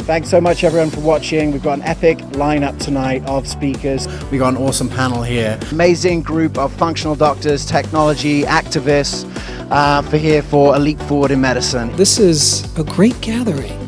Thanks so much everyone for watching. We've got an epic lineup tonight of speakers. We've got an awesome panel here. Amazing group of functional doctors, technology, activists for a leap forward in medicine. This is a great gathering.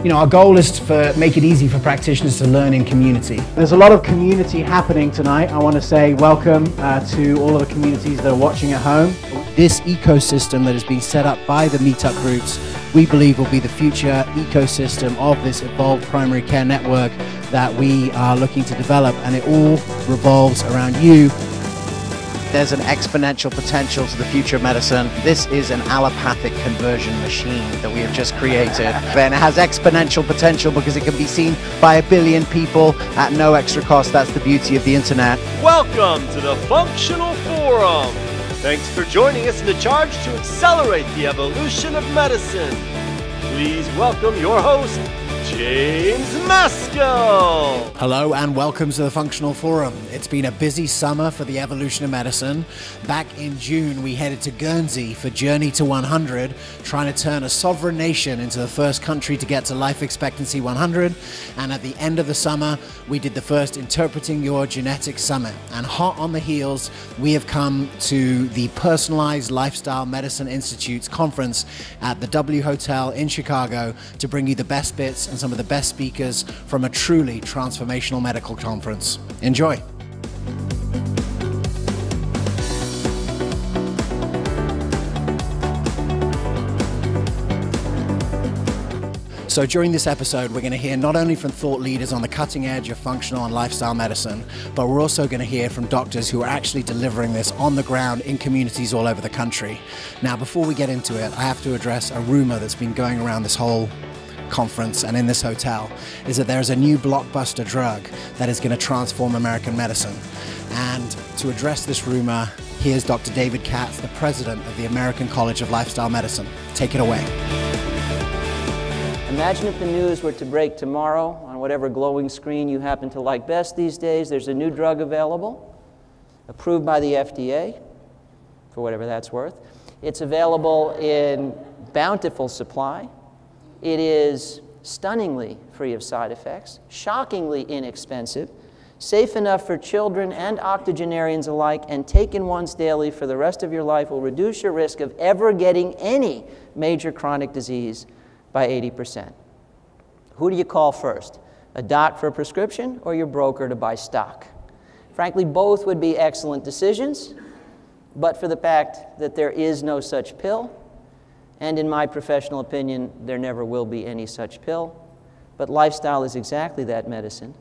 You know, our goal is to make it easy for practitioners to learn in community. There's a lot of community happening tonight. I want to say welcome to all of the communities that are watching at home. This ecosystem that has been set up by the meetup groups, we believe will be the future ecosystem of this evolved primary care network that we are looking to develop, and it all revolves around you. There's an exponential potential to the future of medicine. This is an allopathic conversion machine that we have just created. And it has exponential potential because it can be seen by 1 billion people at no extra cost. That's the beauty of the internet. Welcome to the Functional Forum. Thanks for joining us in the charge to accelerate the evolution of medicine. Please welcome your host, James Maskell. Hello and welcome to the Functional Forum. It's been a busy summer for the evolution of medicine. Back in June, we headed to Guernsey for Journey to 100, trying to turn a sovereign nation into the first country to get to life expectancy 100. And at the end of the summer, we did the first Interpreting Your Genetics Summit. And hot on the heels, we have come to the Personalized Lifestyle Medicine Institute's conference at the W Hotel in Chicago to bring you the best bits and some of the best speakers from a truly transformational medical conference. Enjoy. So during this episode, we're going to hear not only from thought leaders on the cutting edge of functional and lifestyle medicine, but we're also going to hear from doctors who are actually delivering this on the ground in communities all over the country. Now, before we get into it, I have to address a rumor that's been going around this whole conference and in this hotel, is that there's a new blockbuster drug that is going to transform American medicine. And to address this rumor, here's Dr. David Katz, the president of the American College of Lifestyle Medicine. Take it away. Imagine if the news were to break tomorrow on whatever glowing screen you happen to like best these days. There's a new drug available, approved by the FDA, for whatever that's worth. It's available in bountiful supply. It is stunningly free of side effects, shockingly inexpensive, safe enough for children and octogenarians alike, and taken once daily for the rest of your life will reduce your risk of ever getting any major chronic disease by 80%. Who do you call first? A doc for a prescription or your broker to buy stock? Frankly, both would be excellent decisions, but for the fact that there is no such pill, and in my professional opinion, there never will be any such pill. But lifestyle is exactly that medicine,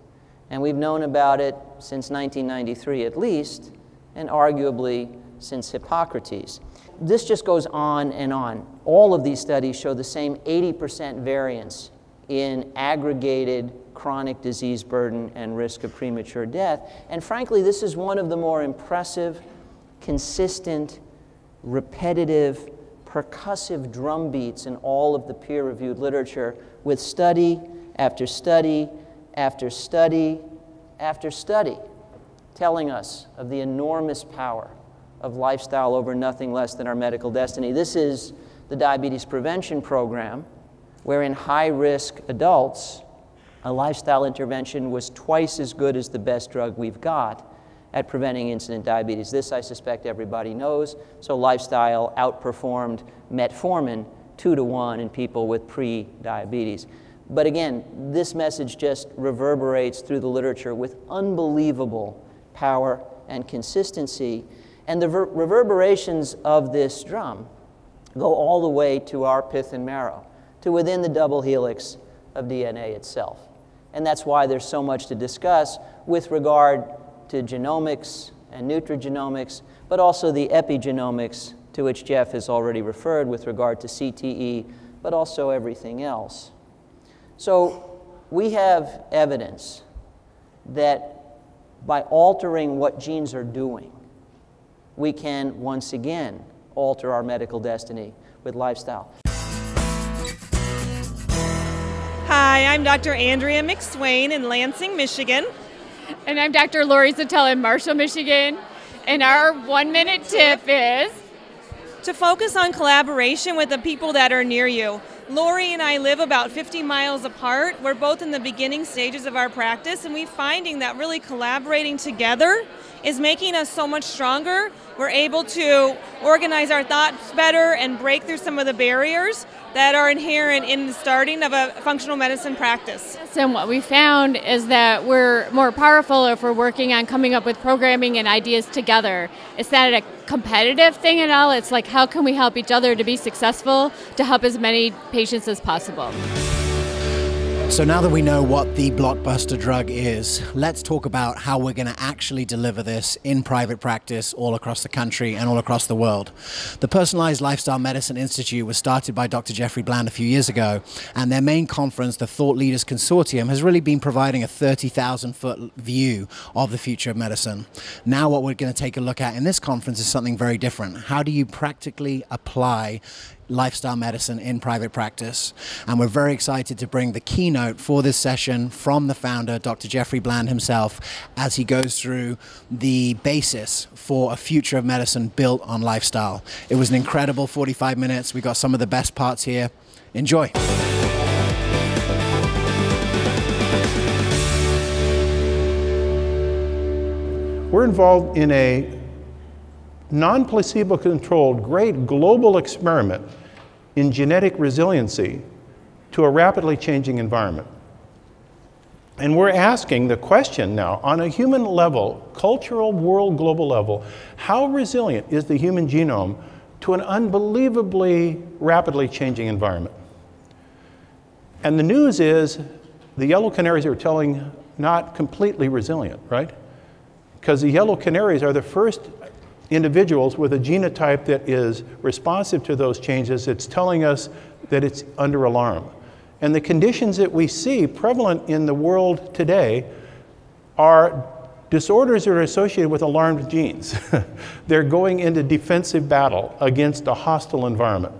and we've known about it since 1993 at least, and arguably since Hippocrates. This just goes on and on. All of these studies show the same 80% variance in aggregated chronic disease burden and risk of premature death. And frankly, this is one of the more impressive, consistent, repetitive, percussive drum beats in all of the peer-reviewed literature, with study after study after study after study telling us of the enormous power of lifestyle over nothing less than our medical destiny. This is the diabetes prevention program, where in high-risk adults, a lifestyle intervention was twice as good as the best drug we've got at preventing incident diabetes. This, I suspect, everybody knows. So lifestyle outperformed metformin 2-to-1 in people with pre-diabetes. But again, this message just reverberates through the literature with unbelievable power and consistency. And the reverberations of this drum go all the way to our pith and marrow, to within the double helix of DNA itself. And that's why there's so much to discuss with regard to genomics and nutrigenomics, but also the epigenetics to which Jeff has already referred with regard to CTE, but also everything else. So we have evidence that by altering what genes are doing, we can once again alter our medical destiny with lifestyle. Hi, I'm Dr. Andrea McSwain in Lansing, Michigan. And I'm Dr. Lori Zattel in Marshall, Michigan. And our 1-minute tip is to focus on collaboration with the people that are near you. Lori and I live about 50 miles apart. We're both in the beginning stages of our practice, and we're finding that really collaborating together is making us so much stronger. We're able to organize our thoughts better and break through some of the barriers that are inherent in the starting of a functional medicine practice. And what we found is that we're more powerful if we're working on coming up with programming and ideas together. It's not a competitive thing at all. It's like, how can we help each other to be successful, to help as many patients as possible. So now that we know what the blockbuster drug is, let's talk about how we're going to actually deliver this in private practice all across the country and all across the world. The Personalized Lifestyle Medicine Institute was started by Dr. Jeffrey Bland a few years ago, and their main conference, the Thought Leaders Consortium, has really been providing a 30,000-foot view of the future of medicine. Now what we're going to take a look at in this conference is something very different. How do you practically apply lifestyle medicine in private practice? And we're very excited to bring the keynote for this session from the founder, Dr. Jeffrey Bland himself, as he goes through the basis for a future of medicine built on lifestyle. It was an incredible 45 minutes. We got some of the best parts here. Enjoy. We're involved in a non-placebo controlled great global experiment in genetic resiliency to a rapidly changing environment. And we're asking the question now, on a human level, cultural, world, global level, how resilient is the human genome to an unbelievably rapidly changing environment? And the news is the yellow canaries are telling not completely resilient, right? Because the yellow canaries are the first individuals with a genotype that is responsive to those changes. It's telling us that it's under alarm. And the conditions that we see prevalent in the world today are disorders that are associated with alarmed genes. They're going into defensive battle against a hostile environment.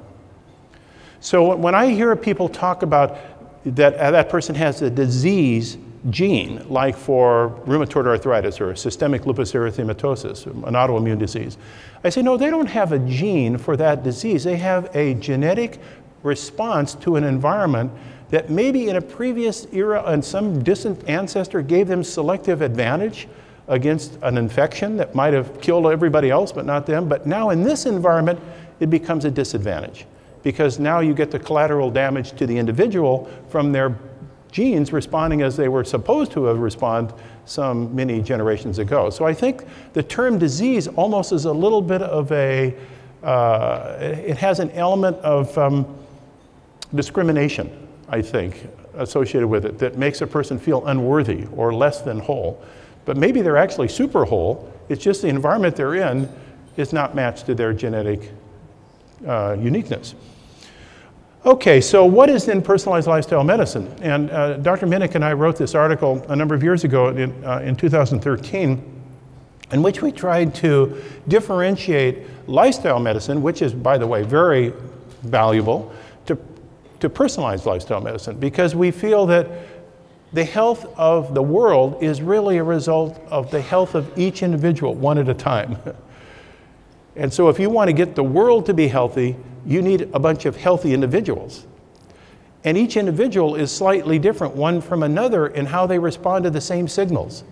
So when I hear people talk about that that person has a disease gene, like for rheumatoid arthritis or systemic lupus erythematosus, an autoimmune disease, I say, no, they don't have a gene for that disease. They have a genetic response to an environment that maybe in a previous era and some distant ancestor gave them selective advantage against an infection that might have killed everybody else but not them. But now in this environment, it becomes a disadvantage, because now you get the collateral damage to the individual from their genes responding as they were supposed to have responded some many generations ago. So I think the term disease almost is a little bit of a, it has an element of discrimination, I think, associated with it, that makes a person feel unworthy or less than whole. But maybe they're actually super whole. It's just the environment they're in is not matched to their genetic uniqueness. Okay, so what is then personalized lifestyle medicine? And Dr. Minnick and I wrote this article a number of years ago in 2013, in which we tried to differentiate lifestyle medicine, which is, by the way, very valuable, to personalized lifestyle medicine, because we feel that the health of the world is really a result of the health of each individual, one at a time. And so if you want to get the world to be healthy, you need a bunch of healthy individuals. And each individual is slightly different one from another in how they respond to the same signals.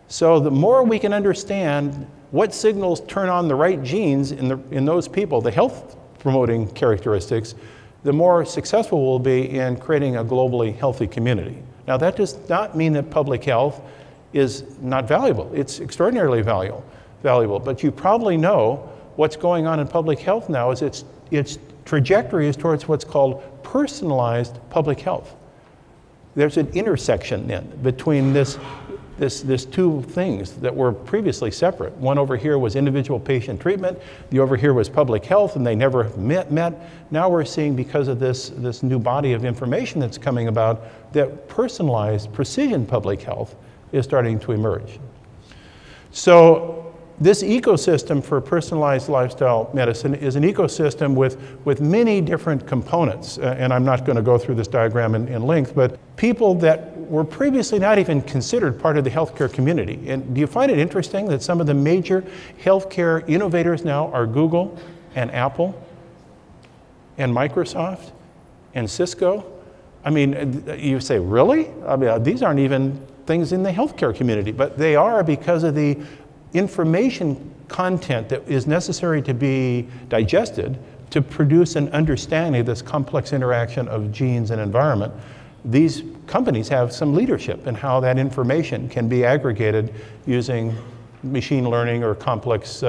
So the more we can understand what signals turn on the right genes in those people, the health promoting characteristics, the more successful we'll be in creating a globally healthy community. Now that does not mean that public health is not valuable. It's extraordinarily valuable, but you probably know what's going on in public health now is its trajectory is towards what's called personalized public health. There's an intersection then between this two things that were previously separate. One over here was individual patient treatment, the over here was public health, and they never met. Now we're seeing, because of this new body of information that's coming about, that personalized precision public health is starting to emerge. So this ecosystem for personalized lifestyle medicine is an ecosystem with many different components. And I'm not going to go through this diagram in length, but people that were previously not even considered part of the healthcare community. And do you find it interesting that some of the major healthcare innovators now are Google and Apple and Microsoft and Cisco. I mean, you say, really? I mean, these aren't even things in the healthcare community, but they are because of the information content that is necessary to be digested to produce an understanding of this complex interaction of genes and environment. These companies have some leadership in how that information can be aggregated using machine learning or complex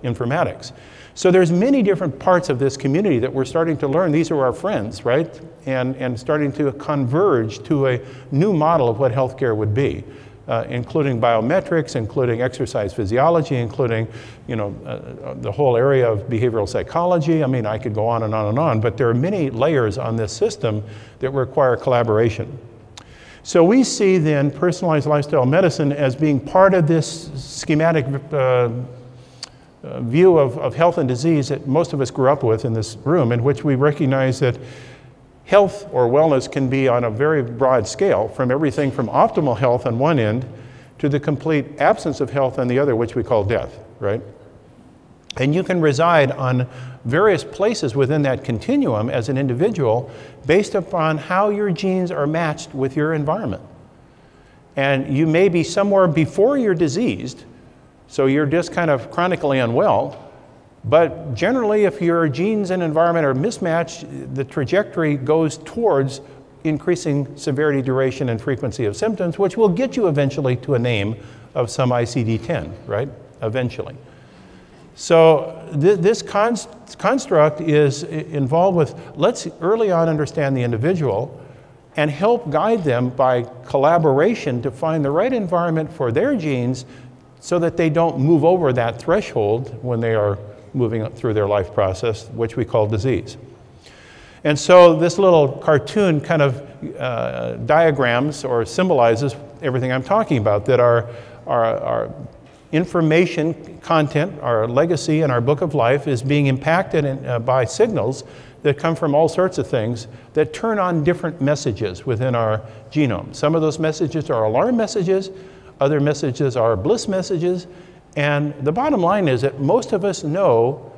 informatics. So there's many different parts of this community that we're starting to learn. These are our friends, right? And starting to converge to a new model of what healthcare would be, including biometrics, including exercise physiology, including, you know, the whole area of behavioral psychology. I mean, I could go on and on and on, but there are many layers on this system that require collaboration. So we see then personalized lifestyle medicine as being part of this schematic view of health and disease that most of us grew up with in this room, in which we recognize that health or wellness can be on a very broad scale, from everything from optimal health on one end to the complete absence of health on the other, which we call death, right? And you can reside on various places within that continuum as an individual based upon how your genes are matched with your environment. And you may be somewhere before you're diseased, so you're just kind of chronically unwell, but generally if your genes and environment are mismatched, the trajectory goes towards increasing severity, duration, and frequency of symptoms, which will get you eventually to a name of some ICD-10, right? Eventually. So this construct is involved with, let's early on understand the individual and help guide them by collaboration to find the right environment for their genes so that they don't move over that threshold when they are moving through their life process, which we call disease. And so this little cartoon kind of diagrams or symbolizes everything I'm talking about, that our information content, our legacy and our book of life is being impacted by signals that come from all sorts of things that turn on different messages within our genome. Some of those messages are alarm messages, other messages are bliss messages, and the bottom line is that most of us know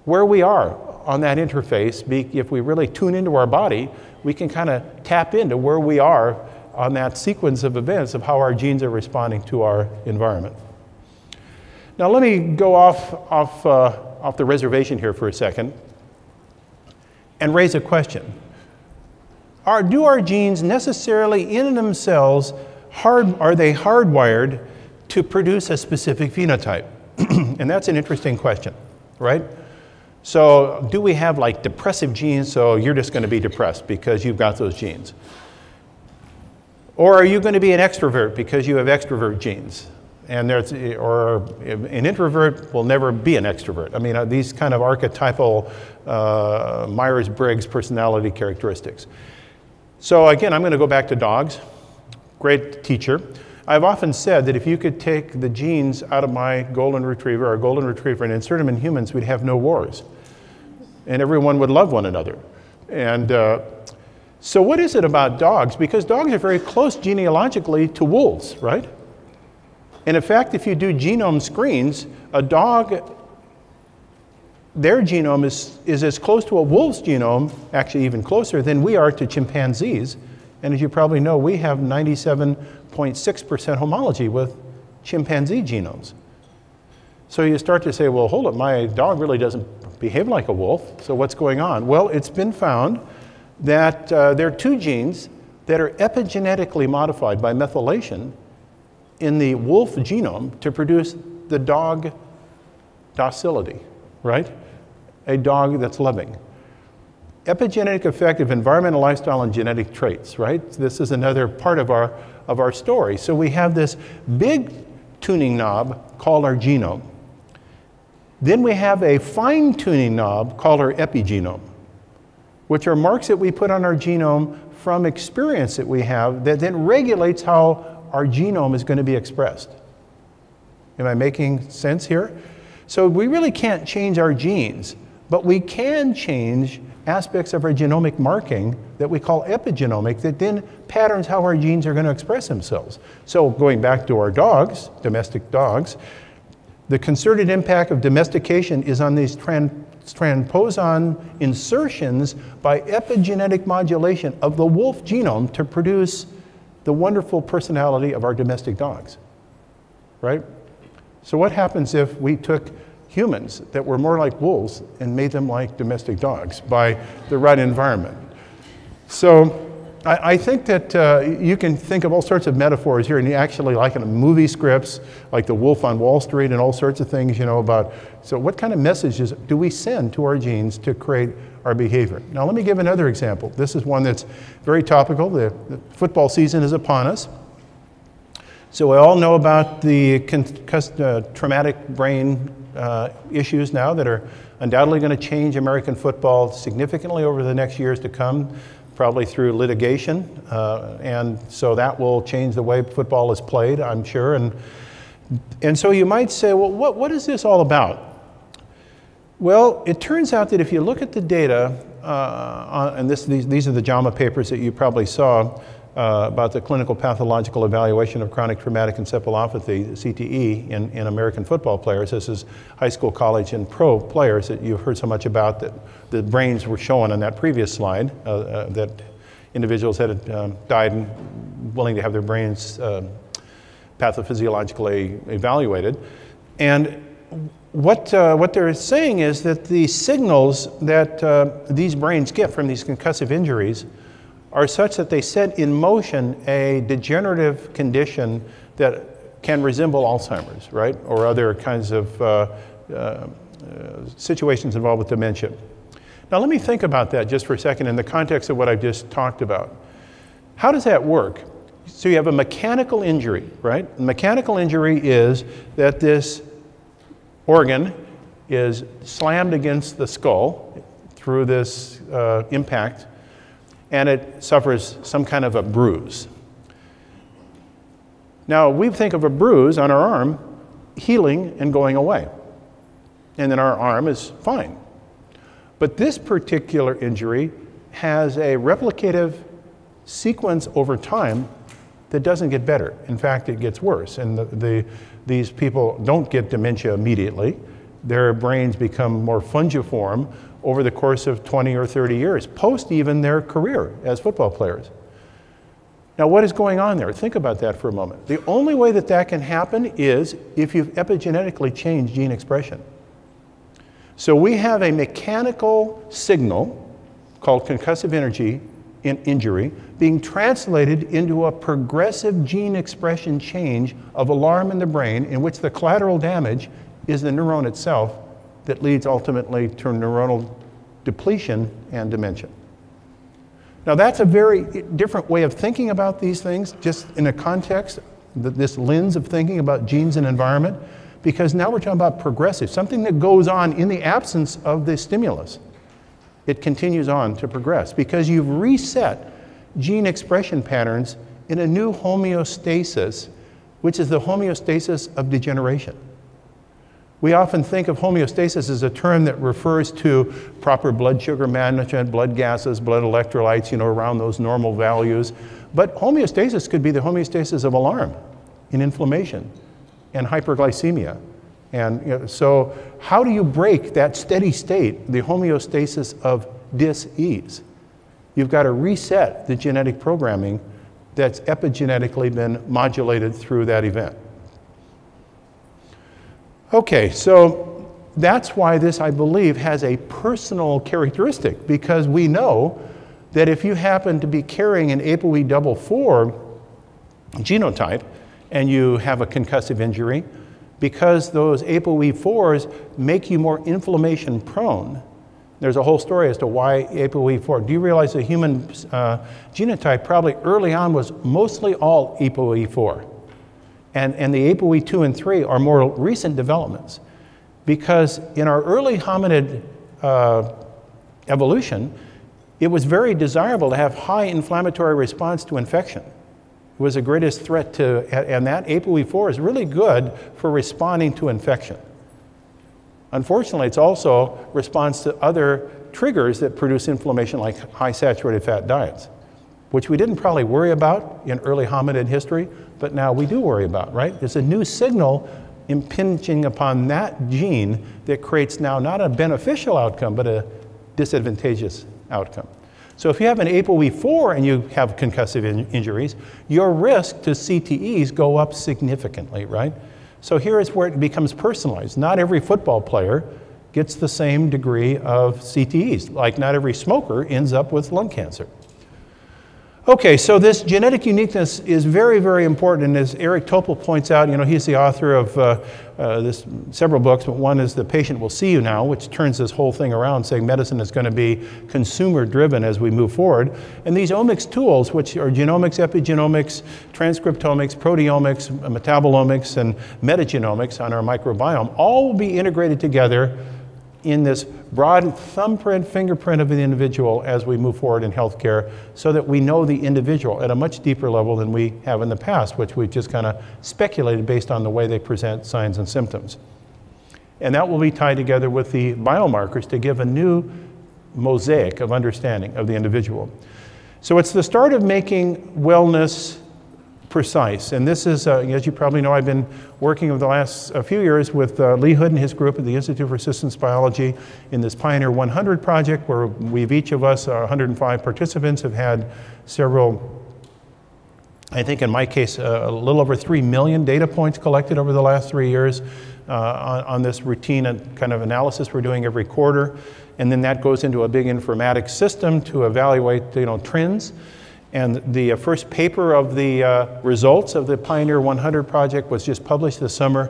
where we are on that interface. If we really tune into our body, we can kind of tap into where we are on that sequence of events of how our genes are responding to our environment. Now let me go off the reservation here for a second and raise a question. Do our genes necessarily in themselves, are they hardwired to produce a specific phenotype? And that's an interesting question, right? So do we have like depressive genes, so you're just going to be depressed because you've got those genes? Or are you going to be an extrovert because you have extrovert genes? And or an introvert will never be an extrovert. I mean, these kind of archetypal Myers-Briggs personality characteristics. So again, I'm going to go back to dogs. Great teacher. I've often said that if you could take the genes out of my golden retriever, and insert them in humans, we'd have no wars. And everyone would love one another. And so what is it about dogs? Because dogs are very close genealogically to wolves, right? And in fact, if you do genome screens, a dog, their genome is as close to a wolf's genome, actually even closer, than we are to chimpanzees. And as you probably know, we have 97.6% homology with chimpanzee genomes. So you start to say, well, hold up, my dog really doesn't behave like a wolf, so what's going on? Well, it's been found that there are two genes that are epigenetically modified by methylation in the wolf genome to produce the dog docility, right? A dog that's loving. Epigenetic effect of environmental, lifestyle, and genetic traits, right? This is another part of our story. So we have this big tuning knob called our genome. Then we have a fine tuning knob called our epigenome, which are marks that we put on our genome from experience that we have that then regulates how our genome is going to be expressed. Am I making sense here? So we really can't change our genes, but we can change aspects of our genomic marking that we call epigenomic that then patterns how our genes are going to express themselves. So going back to our dogs, domestic dogs, the concerted impact of domestication is on these transposon insertions by epigenetic modulation of the wolf genome to produce the wonderful personality of our domestic dogs, right? So what happens if we took humans that were more like wolves and made them like domestic dogs by the right environment? So I think that you can think of all sorts of metaphors here, and you actually, like in movie scripts, like The Wolf on Wall Street and all sorts of things, you know, about, so what kind of messages do we send to our genes to create our behavior? Now let me give another example. This is one that's very topical. The football season is upon us. So we all know about the traumatic brain issues now that are undoubtedly going to change American football significantly over the next years to come, probably through litigation, and so that will change the way football is played, I'm sure. And so you might say, well, what is this all about? Well, it turns out that if you look at the data, and these are the JAMA papers that you probably saw about the clinical pathological evaluation of chronic traumatic encephalopathy, CTE, in American football players. This is high school, college, and pro players that you've heard so much about, that the brains were shown on that previous slide, that individuals had died and willing to have their brains pathophysiologically evaluated. And what they're saying is that the signals that these brains get from these concussive injuries are such that they set in motion a degenerative condition that can resemble Alzheimer's, right? Or other kinds of situations involved with dementia. Now let me think about that just for a second in the context of what I've just talked about. How does that work? So you have a mechanical injury, right? A mechanical injury is that this organ is slammed against the skull through this impact, and it suffers some kind of a bruise. Now, we think of a bruise on our arm healing and going away, and then our arm is fine. But this particular injury has a replicative sequence over time that doesn't get better. In fact, it gets worse, and these people don't get dementia immediately. Their brains become more fungiform over the course of 20 or 30 years, post even their career as football players. Now, what is going on there? Think about that for a moment. The only way that that can happen is if you've epigenetically changed gene expression. So we have a mechanical signal called concussive energy in injury being translated into a progressive gene expression change of alarm in the brain, in which the collateral damage is the neuron itself that leads ultimately to neuronal depletion and dementia. Now that's a very different way of thinking about these things, just in a context, this lens of thinking about genes and environment, because now we're talking about progressive, something that goes on in the absence of the stimulus. It continues on to progress because you've reset gene expression patterns in a new homeostasis, which is the homeostasis of degeneration. We often think of homeostasis as a term that refers to proper blood sugar management, blood gases, blood electrolytes, you know, around those normal values. But homeostasis could be the homeostasis of alarm in inflammation and hyperglycemia. And you know, so how do you break that steady state, the homeostasis of dis-ease? You've got to reset the genetic programming that's epigenetically been modulated through that event. Okay, so that's why this, I believe, has a personal characteristic, because we know that if you happen to be carrying an ApoE4 genotype and you have a concussive injury, because those ApoE4s make you more inflammation prone. There's a whole story as to why ApoE4. Do you realize the human genotype probably early on was mostly all ApoE4? And the ApoE2 and 3 are more recent developments, because in our early hominid evolution, it was very desirable to have high inflammatory response to infection. It was the greatest threat to, and that ApoE4 is really good for responding to infection. Unfortunately, it's also responds to other triggers that produce inflammation, like high saturated fat diets, which we didn't probably worry about in early hominid history, but now we do worry about, right? There's a new signal impinging upon that gene that creates now not a beneficial outcome, but a disadvantageous outcome. So if you have an ApoE4 and you have concussive injuries, your risk to CTEs go up significantly, right? So here is where it becomes personalized. Not every football player gets the same degree of CTEs, like not every smoker ends up with lung cancer. Okay, so this genetic uniqueness is very, very important, and as Eric Topol points out, you know, he's the author of several books, but one is The Patient Will See You Now, which turns this whole thing around, saying medicine is going to be consumer-driven as we move forward. And these omics tools, which are genomics, epigenomics, transcriptomics, proteomics, metabolomics, and metagenomics on our microbiome, all will be integrated together in this broad thumbprint, fingerprint of the individual as we move forward in healthcare, so that we know the individual at a much deeper level than we have in the past, which we've just kind of speculated based on the way they present signs and symptoms. And that will be tied together with the biomarkers to give a new mosaic of understanding of the individual. So it's the start of making wellness precise. And this is, as you probably know, I've been working over the last few years with Lee Hood and his group at the Institute for Systems Biology in this Pioneer 100 project, where we've each of us, 105 participants, have had several, I think in my case, a little over 3 million data points collected over the last 3 years on this routine and kind of analysis we're doing every quarter. And then that goes into a big informatics system to evaluate, you know, trends. And the first paper of the results of the Pioneer 100 project was just published this summer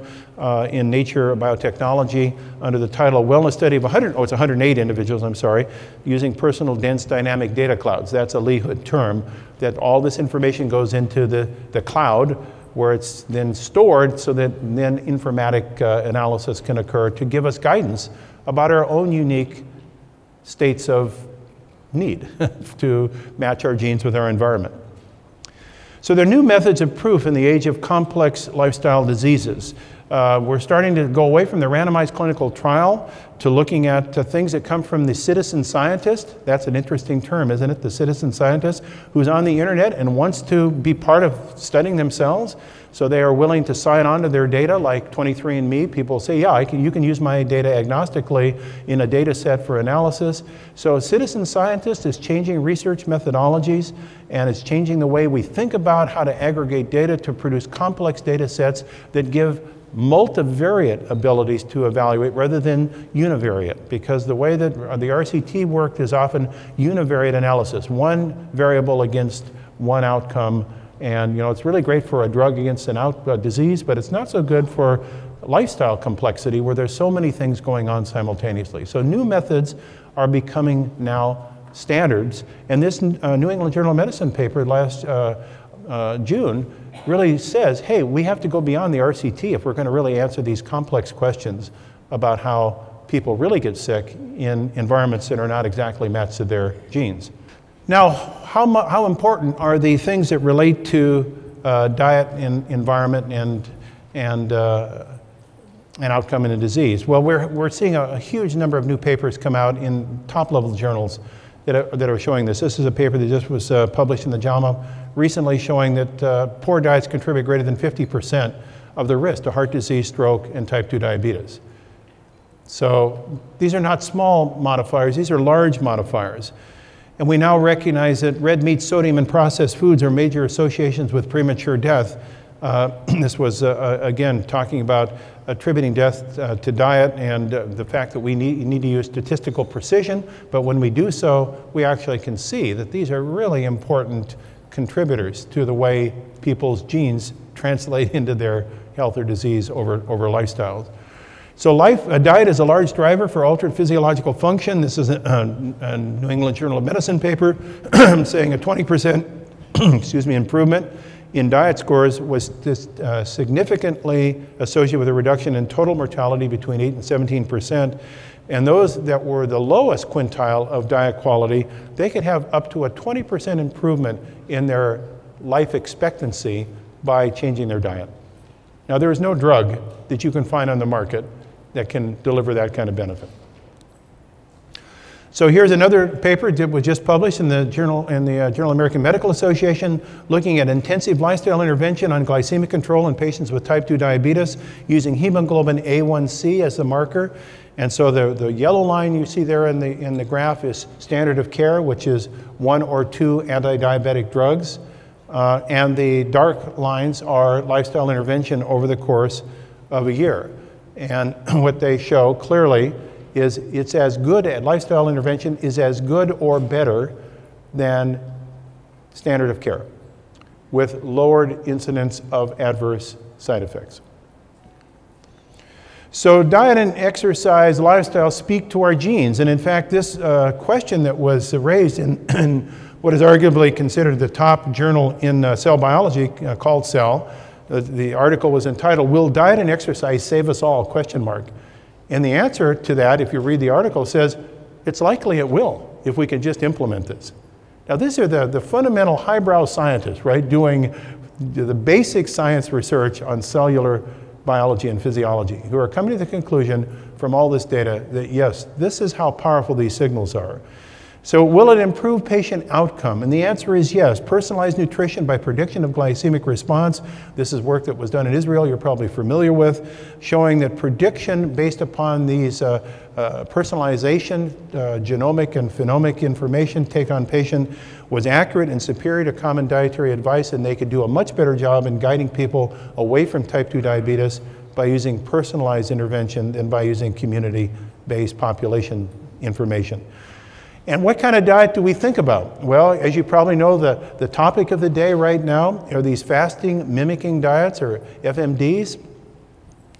in Nature Biotechnology under the title Wellness Study of 108 individuals, I'm sorry, using personal dense dynamic data clouds. That's a Lee Hood term, that all this information goes into the cloud, where it's then stored so that then informatic analysis can occur to give us guidance about our own unique states of need to match our genes with our environment. So there are new methods of proof in the age of complex lifestyle diseases. We're starting to go away from the randomized clinical trial to looking at things that come from the citizen scientist. That's an interesting term, isn't it? The citizen scientist who's on the internet and wants to be part of studying themselves. So they are willing to sign on to their data, like 23andMe. People say, yeah, you can use my data agnostically in a data set for analysis. So a citizen scientist is changing research methodologies, and it's changing the way we think about how to aggregate data to produce complex data sets that give multivariate abilities to evaluate rather than univariate, because the way that the RCT worked is often univariate analysis, one variable against one outcome. And you know, it's really great for a drug against a disease, but it's not so good for lifestyle complexity where there's so many things going on simultaneously. So new methods are becoming now standards. And this New England Journal of Medicine paper last June really says, hey, we have to go beyond the RCT if we're going to really answer these complex questions about how people really get sick in environments that are not exactly matched to their genes. Now, how important are the things that relate to diet and environment and outcome in a disease? Well, we're seeing a huge number of new papers come out in top-level journals that are showing this. This is a paper that just was published in the JAMA recently, showing that poor diets contribute greater than 50% of the risk to heart disease, stroke, and type 2 diabetes. So these are not small modifiers, these are large modifiers. And we now recognize that red meat, sodium, and processed foods are major associations with premature death. This was, again, talking about attributing death to diet and the fact that we need to use statistical precision. But when we do so, we actually can see that these are really important contributors to the way people's genes translate into their health or disease over lifestyles. So diet is a large driver for altered physiological function. This is a New England Journal of Medicine paper saying a 20% improvement in diet scores was significantly associated with a reduction in total mortality between 8 and 17%. And those that were the lowest quintile of diet quality, they could have up to a 20% improvement in their life expectancy by changing their diet. Now, there is no drug that you can find on the market that can deliver that kind of benefit. So here's another paper that was just published in the Journal American Medical Association, looking at intensive lifestyle intervention on glycemic control in patients with type 2 diabetes using hemoglobin A1C as the marker. And so the yellow line you see there in the graph is standard of care, which is 1 or 2 anti-diabetic drugs. And the dark lines are lifestyle intervention over the course of a year. And what they show clearly is it's as good at lifestyle intervention is as good or better than standard of care with lowered incidence of adverse side effects. So diet and exercise lifestyle speak to our genes. And in fact, this question that was raised in what is arguably considered the top journal in cell biology called Cell, the article was entitled, "Will Diet and Exercise Save Us All?" ? And the answer to that, if you read the article, says it's likely it will if we can just implement this. Now these are the fundamental highbrow scientists, right, doing the basic science research on cellular biology and physiology, who are coming to the conclusion from all this data that yes, this is how powerful these signals are. So will it improve patient outcome? And the answer is yes. Personalized nutrition by prediction of glycemic response. This is work that was done in Israel you're probably familiar with, showing that prediction based upon these personalization, genomic and phenomic information take on patient was accurate and superior to common dietary advice, and they could do a much better job in guiding people away from type 2 diabetes by using personalized intervention than by using community-based population information. And what kind of diet do we think about? Well, as you probably know, the topic of the day right now are these fasting mimicking diets, or FMDs.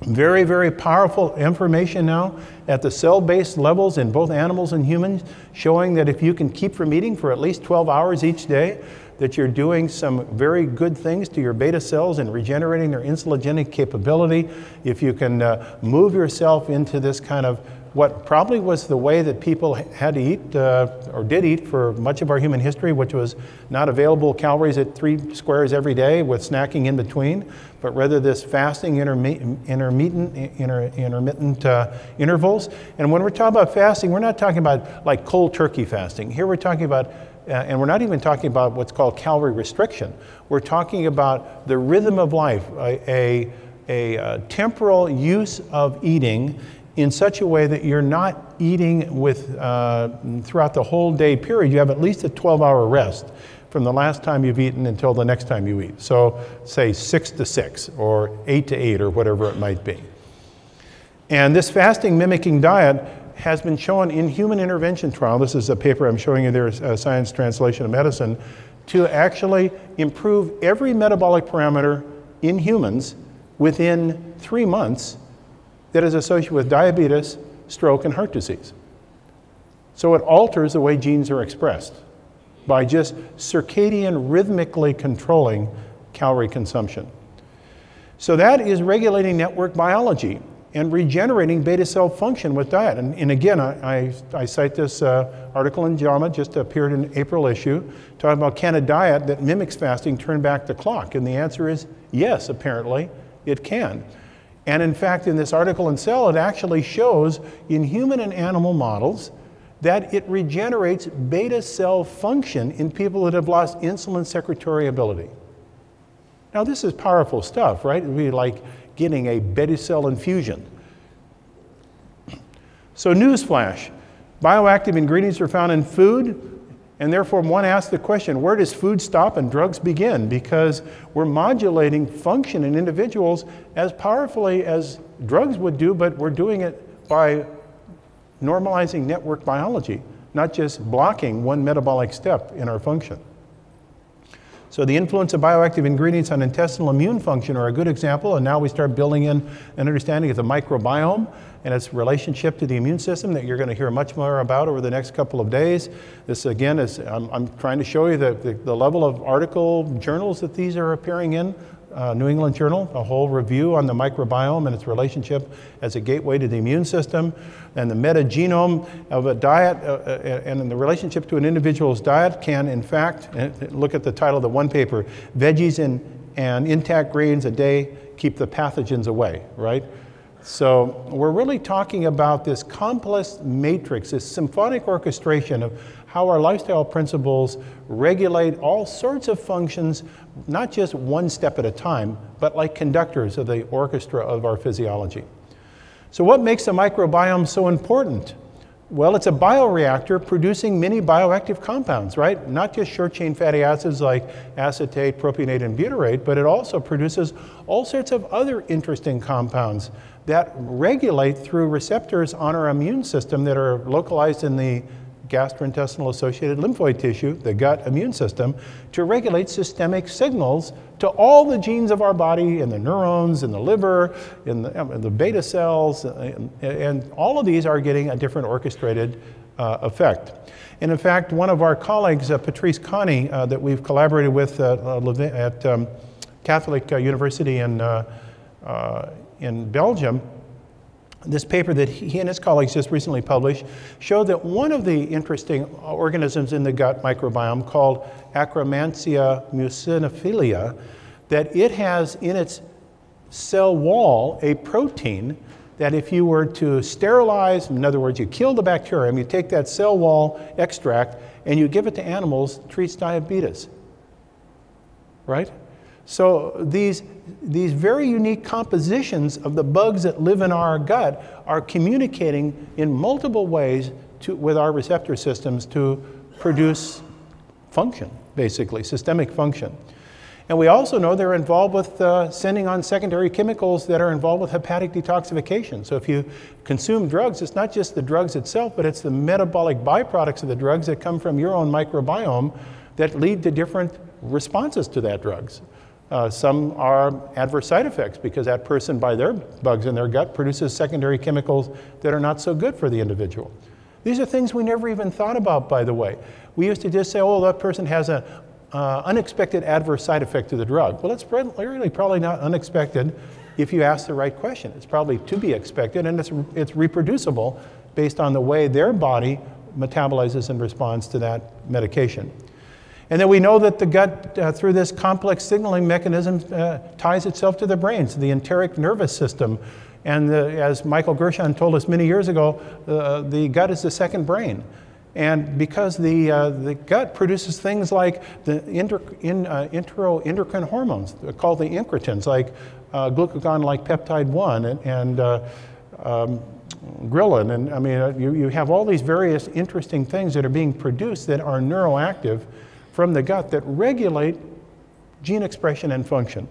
Very, very powerful information now at the cell-based levels in both animals and humans, showing that if you can keep from eating for at least 12 hours each day, that you're doing some very good things to your beta cells and regenerating their insulinogenic capability. If you can move yourself into this kind of what probably was the way that people had to eat, or did eat for much of our human history, which was not available calories at 3 squares every day with snacking in between, but rather this fasting intermittent intervals. And when we're talking about fasting, we're not talking about like cold turkey fasting. Here we're talking about, and we're not even talking about what's called calorie restriction. We're talking about the rhythm of life, a temporal use of eating in such a way that you're not eating with, throughout the whole day period. You have at least a 12-hour rest from the last time you've eaten until the next time you eat. So say 6 to 6 or 8 to 8 or whatever it might be. And this fasting mimicking diet has been shown in human intervention trial. This is a paper I'm showing you there, Science Translation of Medicine, to actually improve every metabolic parameter in humans within 3 months that is associated with diabetes, stroke, and heart disease. So it alters the way genes are expressed by just circadian rhythmically controlling calorie consumption. So that is regulating network biology and regenerating beta cell function with diet. And again, I cite this article in JAMA, just appeared in April issue, talking about can a diet that mimics fasting turn back the clock? And the answer is yes, apparently it can. And in fact, in this article in Cell, it actually shows in human and animal models that it regenerates beta cell function in people that have lost insulin secretory ability. Now, this is powerful stuff, right? It would be like getting a beta cell infusion. So newsflash, bioactive ingredients are found in food, and therefore one asks the question, where does food stop and drugs begin? Because we're modulating function in individuals as powerfully as drugs would do, but we're doing it by normalizing network biology, not just blocking one metabolic step in our function. So the influence of bioactive ingredients on intestinal immune function are a good example, and now we start building in an understanding of the microbiome and its relationship to the immune system that you're going to hear much more about over the next couple of days. This again is, I'm trying to show you the level of article journals that these are appearing in. New England Journal, a whole review on the microbiome and its relationship as a gateway to the immune system, and the metagenome of a diet and in the relationship to an individual's diet can, in fact, look at the title of the one paper, veggies and intact grains a day keep the pathogens away, right? So we're really talking about this complex matrix, this symphonic orchestration of how our lifestyle principles regulate all sorts of functions, not just one step at a time, but like conductors of the orchestra of our physiology. So what makes the microbiome so important? Well, it's a bioreactor producing many bioactive compounds, right? Not just short-chain fatty acids like acetate, propionate, and butyrate, but it also produces all sorts of other interesting compounds that regulate through receptors on our immune system that are localized in the gastrointestinal-associated lymphoid tissue, the gut immune system, to regulate systemic signals to all the genes of our body, in the neurons, in the liver, in the beta cells, and all of these are getting a different orchestrated effect. And in fact, one of our colleagues, Patrice Connie, that we've collaborated with at Catholic University in Belgium, this paper that he and his colleagues just recently published showed that one of the interesting organisms in the gut microbiome, called Akkermansia muciniphila, that it has in its cell wall a protein that if you were to sterilize, in other words, you kill the bacterium, you take that cell wall extract and you give it to animals, treats diabetes, right? So these very unique compositions of the bugs that live in our gut are communicating in multiple ways with our receptor systems to produce function, basically, systemic function. And we also know they're involved with sending on secondary chemicals that are involved with hepatic detoxification. So if you consume drugs, it's not just the drugs itself, but it's the metabolic byproducts of the drugs that come from your own microbiome that lead to different responses to that drugs. Some are adverse side effects because that person, by their bugs in their gut, produces secondary chemicals that are not so good for the individual. These are things we never even thought about, by the way. We used to just say, oh, that person has an unexpected adverse side effect to the drug. Well, it's really probably not unexpected if you ask the right question. It's probably to be expected, and it's reproducible based on the way their body metabolizes and responds to that medication. And then we know that the gut, through this complex signaling mechanism, ties itself to the brain, to the enteric nervous system. And as Michael Gershon told us many years ago, the gut is the second brain. And because the gut produces things like the enteroendocrine hormones, called the incretins, like glucagon-like peptide 1 and ghrelin. And I mean, you have all these various interesting things that are being produced that are neuroactive from the gut that regulate gene expression and function.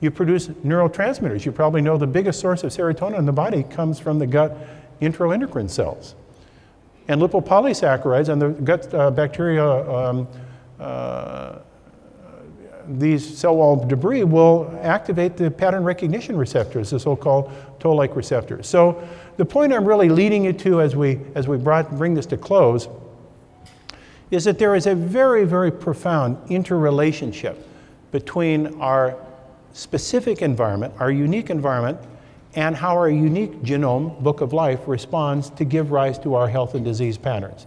You produce neurotransmitters. You probably know the biggest source of serotonin in the body comes from the gut enteroendocrine cells. And lipopolysaccharides and the gut bacteria, these cell wall debris will activate the pattern recognition receptors, the so-called toll-like receptors. So the point I'm really leading you to as we bring this to close is that there is a very, very profound interrelationship between our specific environment, our unique environment, and how our unique genome, book of life, responds to give rise to our health and disease patterns.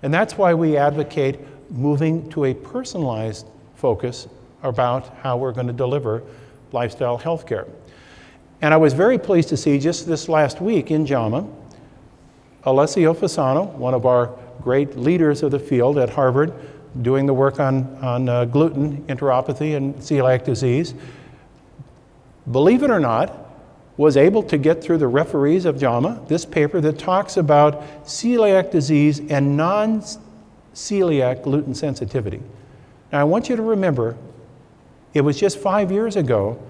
And that's why we advocate moving to a personalized focus about how we're going to deliver lifestyle healthcare. And I was very pleased to see just this last week in JAMA, Alessio Fasano, one of our great leaders of the field at Harvard, doing the work on gluten enteropathy and celiac disease, believe it or not, was able to get through the referees of JAMA this paper that talks about celiac disease and non-celiac gluten sensitivity. Now I want you to remember, it was just 5 years ago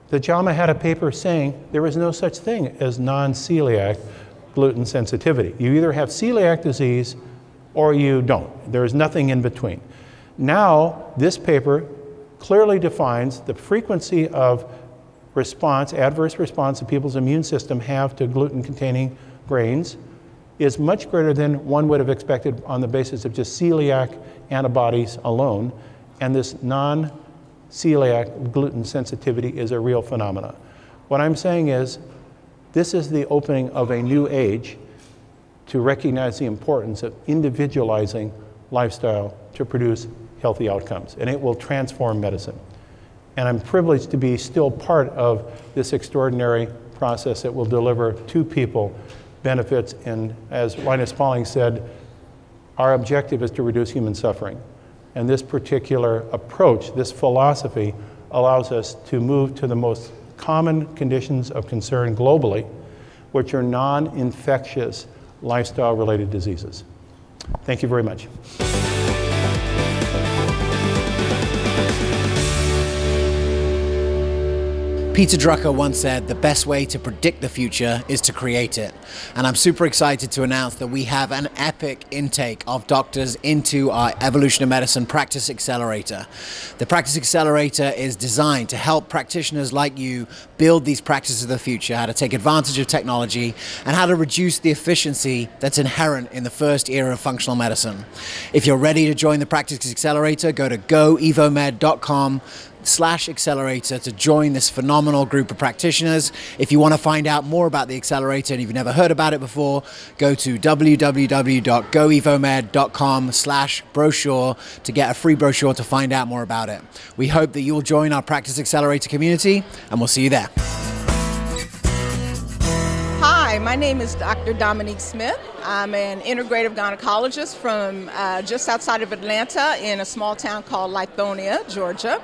that JAMA had a paper saying there is no such thing as non-celiac gluten sensitivity. You either have celiac disease or you don't. There is nothing in between. Now, this paper clearly defines the frequency of response, adverse response that people's immune system have to gluten-containing grains is much greater than one would have expected on the basis of just celiac antibodies alone. And this non-celiac gluten sensitivity is a real phenomenon. What I'm saying is, this is the opening of a new age to recognize the importance of individualizing lifestyle to produce healthy outcomes, and it will transform medicine. And I'm privileged to be still part of this extraordinary process that will deliver to people benefits. And as Linus Pauling said, our objective is to reduce human suffering. And this particular approach, this philosophy, allows us to move to the most common conditions of concern globally, which are non-infectious lifestyle-related diseases. Thank you very much. Peter Drucker once said, the best way to predict the future is to create it. And I'm super excited to announce that we have an epic intake of doctors into our Evolution of Medicine Practice Accelerator. The Practice Accelerator is designed to help practitioners like you build these practices of the future, how to take advantage of technology, and how to reduce the efficiency that's inherent in the first era of functional medicine. If you're ready to join the Practice Accelerator, go to goevomed.com/accelerator to join this phenomenal group of practitioners. If you want to find out more about the Accelerator and you've never heard about it before, go to www.goevomed.com/brochure to get a free brochure to find out more about it. We hope that you'll join our Practice Accelerator community, and we'll see you there. Hi, my name is Dr. Dominique Smith. I'm an integrative gynecologist from just outside of Atlanta in a small town called Lithonia, Georgia.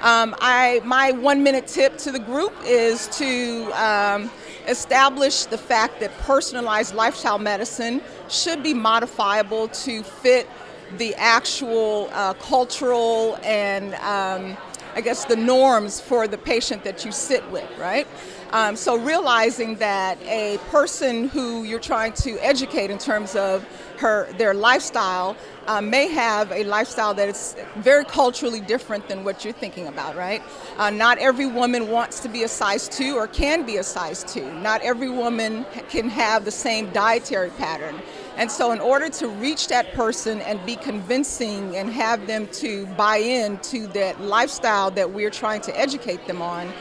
My 1-minute tip to the group is to establish the fact that personalized lifestyle medicine should be modifiable to fit the actual cultural and I guess the norms for the patient that you sit with, right? So realizing that a person who you're trying to educate in terms of their lifestyle may have a lifestyle that is very culturally different than what you're thinking about, right? Not every woman wants to be a size 2 or can be a size 2. Not every woman can have the same dietary pattern. And so in order to reach that person and be convincing and have them to buy into that lifestyle that we're trying to educate them on,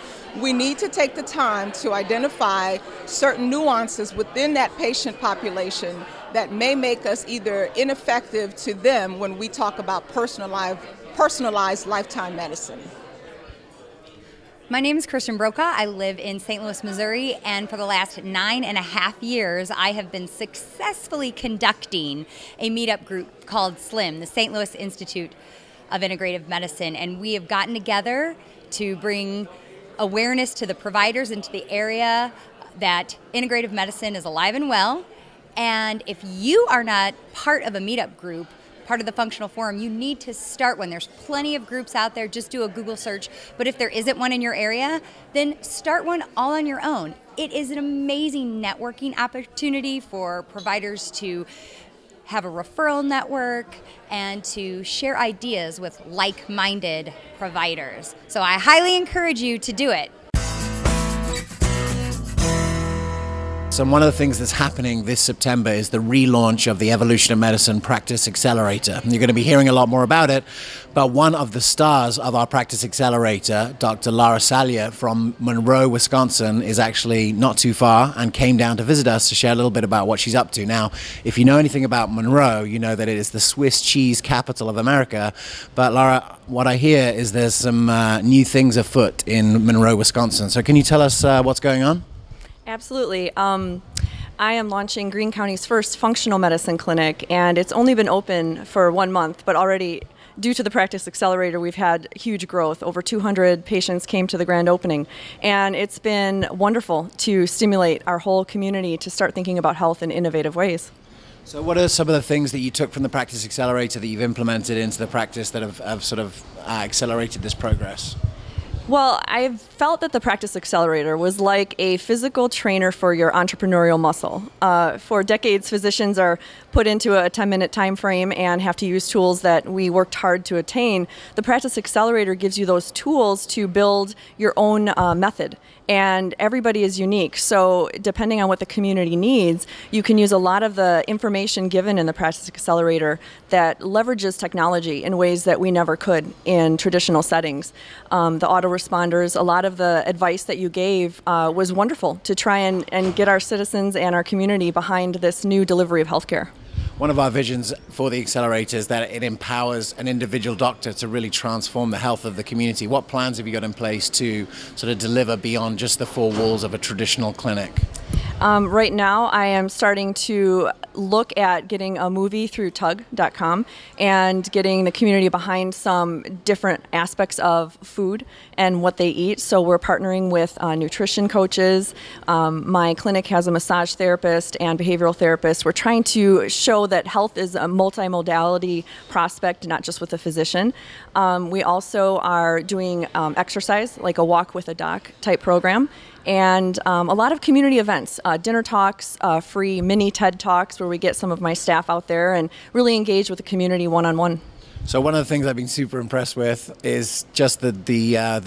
we need to take the time to identify certain nuances within that patient population that may make us either ineffective to them when we talk about personalized lifetime medicine. My name is Kristen Brokaw. I live in St. Louis, Missouri, and for the last 9.5 years, I have been successfully conducting a meetup group called SLIM, the St. Louis Institute of Integrative Medicine, and we have gotten together to bring awareness to the providers into the area that integrative medicine is alive and well. And if you are not part of a meetup group, part of the functional forum, you need to start one. There's plenty of groups out there. Just do a Google search. But if there isn't one in your area, then start one all on your own. It is an amazing networking opportunity for providers to have a referral network and to share ideas with like-minded providers. So I highly encourage you to do it. So one of the things that's happening this September is the relaunch of the Evolution of Medicine Practice Accelerator. You're going to be hearing a lot more about it, but one of the stars of our Practice Accelerator, Dr. Lara Salyer from Monroe, Wisconsin, is actually not too far and came down to visit us to share a little bit about what she's up to. Now, if you know anything about Monroe, you know that it is the Swiss cheese capital of America. But Lara, what I hear is there's some new things afoot in Monroe, Wisconsin. So can you tell us what's going on? Absolutely. I am launching Greene County's first functional medicine clinic, and it's only been open for 1 month, but already, due to the Practice Accelerator, we've had huge growth. Over 200 patients came to the grand opening, and it's been wonderful to stimulate our whole community to start thinking about health in innovative ways. So what are some of the things that you took from the Practice Accelerator that you've implemented into the practice that have sort of accelerated this progress? Well, I felt that the Practice Accelerator was like a physical trainer for your entrepreneurial muscle. For decades, physicians are put into a 10-minute time frame and have to use tools that we worked hard to attain. The Practice Accelerator gives you those tools to build your own method. And everybody is unique, so depending on what the community needs, you can use a lot of the information given in the Practice Accelerator that leverages technology in ways that we never could in traditional settings. The autoresponders, a lot of the advice that you gave was wonderful to try and get our citizens and our community behind this new delivery of healthcare. One of our visions for the Accelerator is that it empowers an individual doctor to really transform the health of the community. What plans have you got in place to sort of deliver beyond just the four walls of a traditional clinic? Right now, I am starting to look at getting a movie through tug.com and getting the community behind some different aspects of food and what they eat. So we're partnering with nutrition coaches. My clinic has a massage therapist and behavioral therapist. We're trying to show that health is a multimodality prospect, not just with a physician. We also are doing exercise, like a walk with a doc type program. And a lot of community events, dinner talks, free mini TED Talks where we get some of my staff out there and really engage with the community one-on-one. So one of the things I've been super impressed with is just the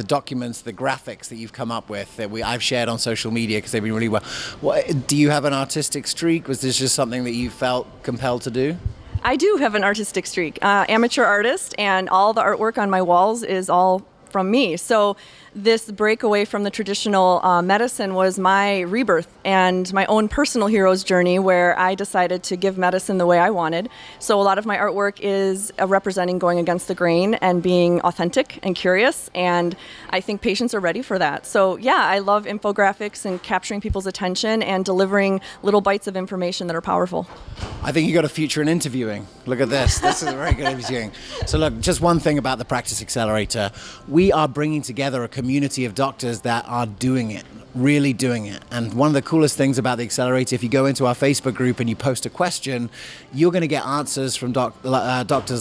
documents, the graphics that you've come up with that I've shared on social media because they've been really well. Do you have an artistic streak? Was this just something that you felt compelled to do? I do have an artistic streak, amateur artist, and all the artwork on my walls is all from me. So this break away from the traditional medicine was my rebirth and my own personal hero's journey where I decided to give medicine the way I wanted. So a lot of my artwork is representing going against the grain and being authentic and curious, and I think patients are ready for that. So yeah, I love infographics and capturing people's attention and delivering little bites of information that are powerful. I think you got a future in interviewing. Look at this. This is very good interviewing. So look, just one thing about the Practice Accelerator. We are bringing together a community of doctors that are doing it, really doing it. And one of the coolest things about the Accelerator, if you go into our Facebook group and you post a question, you're going to get answers from doctors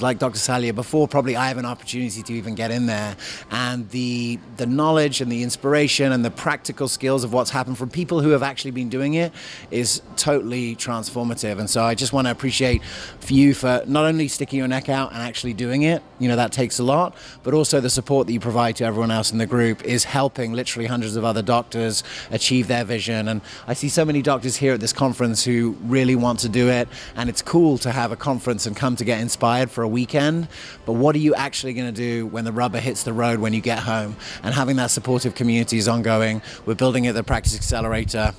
like Dr. Salia before probably I have an opportunity to even get in there. And the knowledge and the inspiration and the practical skills of what's happened from people who have actually been doing it is totally transformative. And so I just want to appreciate you for not only sticking your neck out and actually doing it, you know, that takes a lot, but also the support that you provide to everyone else in the group is helping literally hundreds of other doctors achieve their vision. And I see so many doctors here at this conference who really want to do it, and it's cool to have a conference and come to get inspired for a weekend, but what are you actually going to do when the rubber hits the road when you get home? And having that supportive community is ongoing. We're building it at the Practice Accelerator.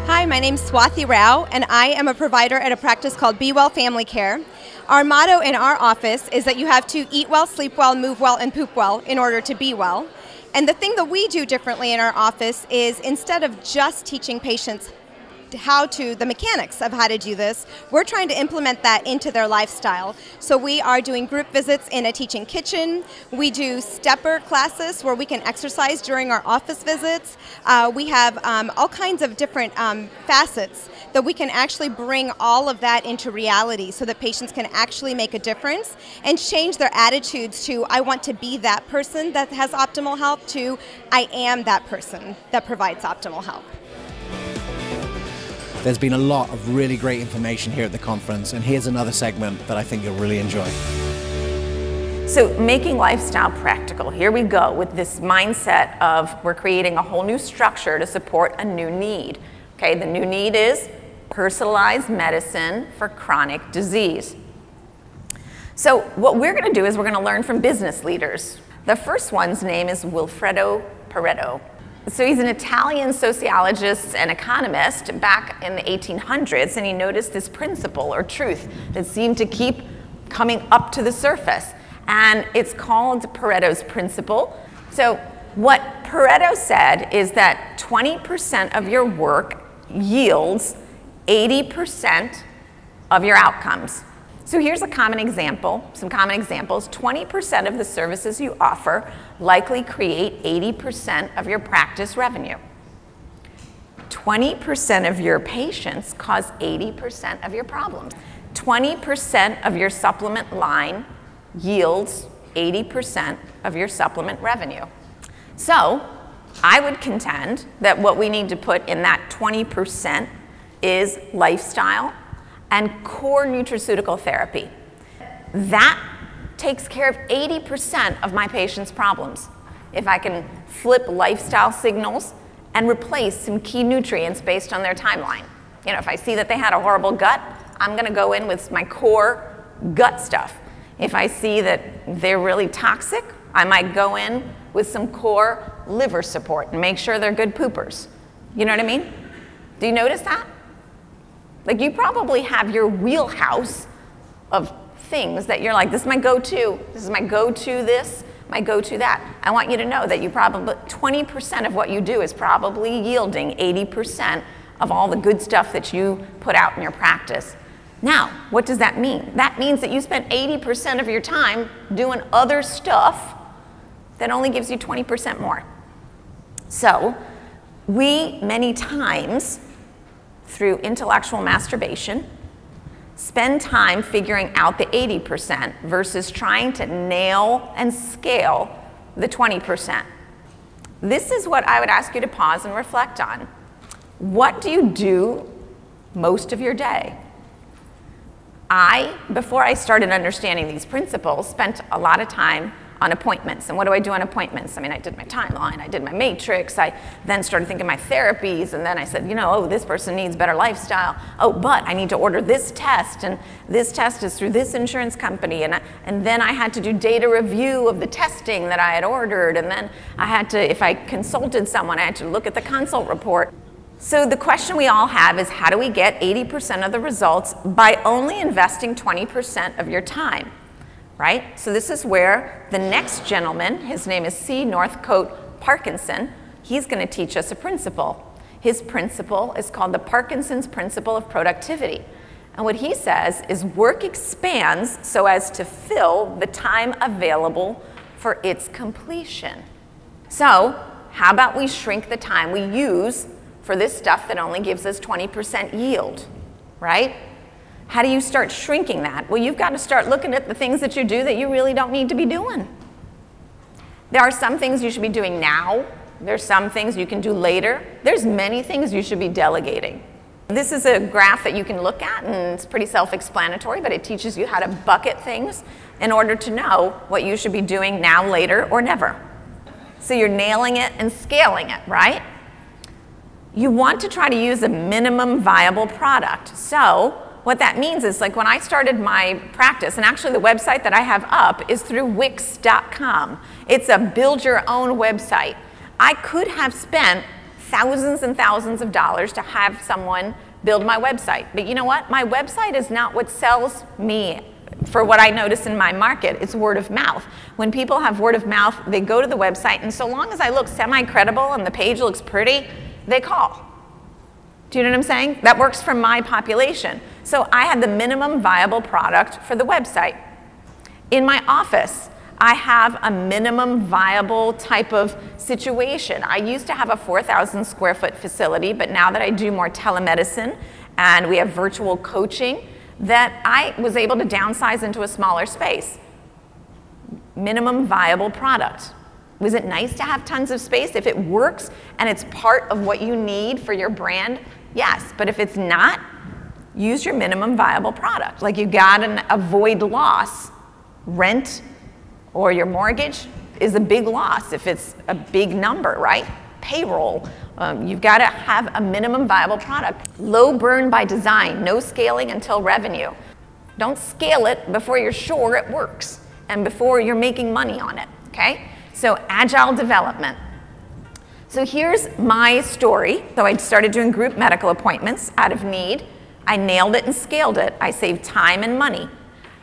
Hi, my name's Swathi Rao, and I am a provider at a practice called Be Well Family Care. Our motto in our office is that you have to eat well, sleep well, move well, and poop well in order to be well. And the thing that we do differently in our office is instead of just teaching patients the mechanics of how to do this, we're trying to implement that into their lifestyle. So we are doing group visits in a teaching kitchen. We do stepper classes where we can exercise during our office visits. We have all kinds of different facets that we can actually bring all of that into reality so that patients can actually make a difference and change their attitudes to, I want to be that person that has optimal health, to, I am that person that provides optimal health. There's been a lot of really great information here at the conference, and here's another segment that I think you'll really enjoy. So making lifestyle practical, here we go with this mindset of we're creating a whole new structure to support a new need. Okay, the new need is personalized medicine for chronic disease. So what we're going to do is we're going to learn from business leaders. The first one's name is Wilfredo Pareto. So he's an Italian sociologist and economist back in the 1800s, and he noticed this principle or truth that seemed to keep coming up to the surface, and it's called Pareto's principle. So what Pareto said is that 20% of your work yields 80% of your outcomes. So here's a common example, some common examples. 20% of the services you offer likely create 80% of your practice revenue. 20% of your patients cause 80% of your problems. 20% of your supplement line yields 80% of your supplement revenue. So I would contend that what we need to put in that 20% is lifestyle and core nutraceutical therapy. That takes care of 80% of my patients' problems. If I can flip lifestyle signals and replace some key nutrients based on their timeline. You know, if I see that they had a horrible gut, I'm gonna go in with my core gut stuff. If I see that they're really toxic, I might go in with some core liver support and make sure they're good poopers. You know what I mean? Do you notice that? Like you probably have your wheelhouse of things that you're like, this is my go-to, this is my go-to this, my go-to that. I want you to know that you probably, 20% of what you do is probably yielding 80% of all the good stuff that you put out in your practice. Now, what does that mean? That means that you spent 80% of your time doing other stuff that only gives you 20% more. So, we many times, through intellectual masturbation, spend time figuring out the 80% versus trying to nail and scale the 20%. This is what I would ask you to pause and reflect on. What do you do most of your day? Before I started understanding these principles, spent a lot of time on appointments. And what do I do on appointments? I mean, I did my timeline, I did my matrix, I then started thinking my therapies, and then I said, you know, oh, this person needs better lifestyle. Oh, but I need to order this test, and this test is through this insurance company. And then I had to do data review of the testing that I had ordered, and then I had to, if I consulted someone, I had to look at the consult report. So the question we all have is, how do we get 80% of the results by only investing 20% of your time? Right? So this is where the next gentleman, his name is C. Northcote Parkinson, he's going to teach us a principle. His principle is called the Parkinson's Principle of Productivity. And what he says is work expands so as to fill the time available for its completion. So how about we shrink the time we use for this stuff that only gives us 20% yield, right? How do you start shrinking that? Well, you've got to start looking at the things that you do that you really don't need to be doing. There are some things you should be doing now. There's some things you can do later. There's many things you should be delegating. This is a graph that you can look at, and it's pretty self-explanatory, but it teaches you how to bucket things in order to know what you should be doing now, later, or never. So you're nailing it and scaling it, right? You want to try to use a minimum viable product. So what that means is, like when I started my practice, and actually the website that I have up is through Wix.com. It's a build your own website. I could have spent thousands and thousands of dollars to have someone build my website. But you know what? My website is not what sells me for what I notice in my market. It's word of mouth. When people have word of mouth, they go to the website, and so long as I look semi-credible and the page looks pretty, they call. Do you know what I'm saying? That works for my population. So I had the minimum viable product for the website. In my office, I have a minimum viable type of situation. I used to have a 4,000 square foot facility, but now that I do more telemedicine and we have virtual coaching, that I was able to downsize into a smaller space. Minimum viable product. Was it nice to have tons of space? If it works and it's part of what you need for your brand, yes. But if it's not, use your minimum viable product. Like you gotta avoid loss. Rent or your mortgage is a big loss if it's a big number, right? Payroll. You've got to have a minimum viable product. Low burn by design, no scaling until revenue. Don't scale it before you're sure it works and before you're making money on it, okay? So agile development. So here's my story. So I started doing group medical appointments out of need. I nailed it and scaled it. I saved time and money.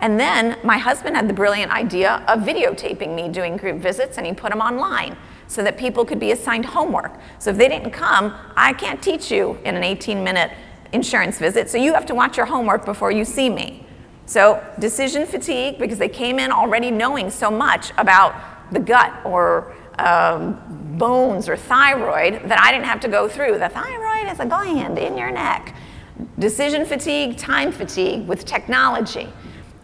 And then my husband had the brilliant idea of videotaping me doing group visits, and he put them online so that people could be assigned homework. So if they didn't come, I can't teach you in an 18-minute insurance visit, so you have to watch your homework before you see me. So decision fatigue, because they came in already knowing so much about the gut or bones or thyroid that I didn't have to go through. The thyroid is a gland in your neck. Decision fatigue, time fatigue with technology.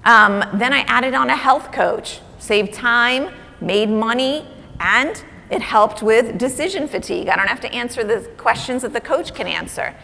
Then I added on a health coach, saved time, made money, and it helped with decision fatigue. I don't have to answer the questions that the coach can answer.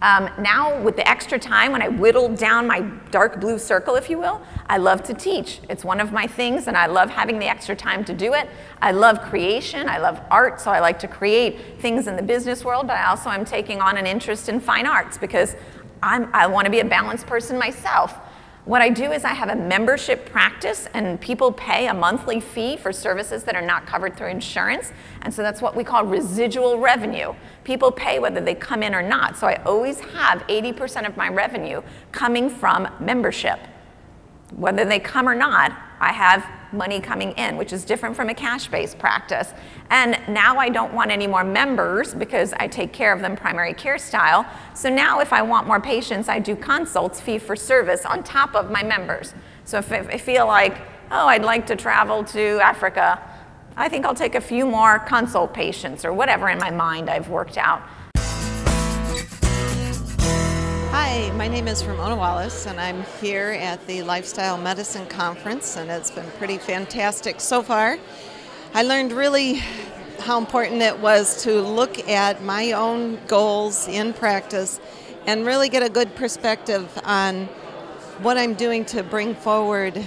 Now with the extra time, when I whittled down my dark blue circle, if you will, I love to teach. It's one of my things, and I love having the extra time to do it. I love creation, I love art, so I like to create things in the business world, but I also am taking on an interest in fine arts because I want to be a balanced person myself. What I do is I have a membership practice, and people pay a monthly fee for services that are not covered through insurance. And so that's what we call residual revenue. People pay whether they come in or not. So I always have 80% of my revenue coming from membership. Whether they come or not, I have money coming in, which is different from a cash-based practice. And now I don't want any more members because I take care of them primary care style. So now if I want more patients, I do consults, fee for service on top of my members. So if I feel like, oh, I'd like to travel to Africa, I think I'll take a few more consult patients or whatever in my mind I've worked out. Hi, my name is Ramona Wallis, and I'm here at the Lifestyle Medicine Conference, and it's been pretty fantastic so far. I learned really how important it was to look at my own goals in practice and really get a good perspective on what I'm doing to bring forward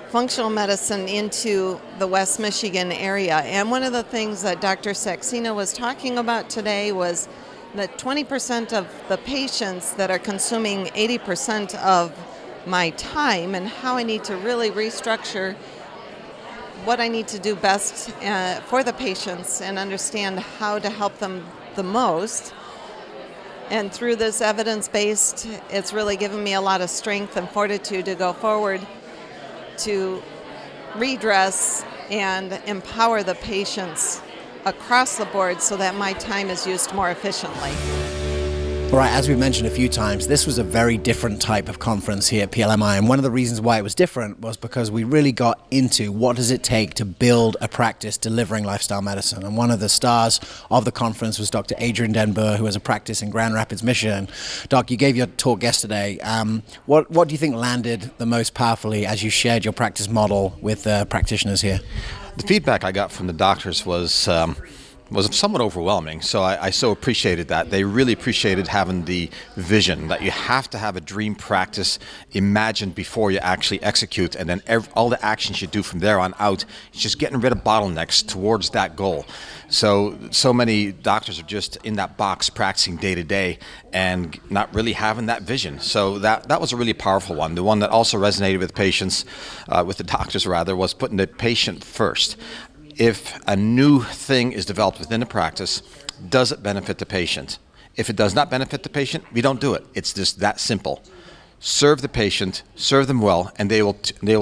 functional medicine into the West Michigan area. And one of the things that Dr. Saxena was talking about today was that 20% of the patients that are consuming 80% of my time, and how I need to really restructure what I need to do best for the patients and understand how to help them the most. And through this evidence-based, it's really given me a lot of strength and fortitude to go forward to redress and empower the patients across the board so that my time is used more efficiently. All right, as we've mentioned a few times, this was a very different type of conference here at PLMI, and one of the reasons why it was different was because we really got into what does it take to build a practice delivering lifestyle medicine. And one of the stars of the conference was Dr. Adrienne Denver, who has a practice in Grand Rapids, Michigan. Doc, you gave your talk yesterday. What do you think landed the most powerfully as you shared your practice model with practitioners here? The feedback I got from the doctors was somewhat overwhelming, so I so appreciated that. They really appreciated having the vision that you have to have a dream practice imagined before you actually execute, and then all the actions you do from there on out is just getting rid of bottlenecks towards that goal. So many doctors are just in that box practicing day to day and not really having that vision. So that was a really powerful one. The one that also resonated with patients, with the doctors rather, was putting the patient first. If a new thing is developed within the practice, does it benefit the patient? If it does not benefit the patient, we don't do it. It's just that simple. Serve the patient, serve them well, and they will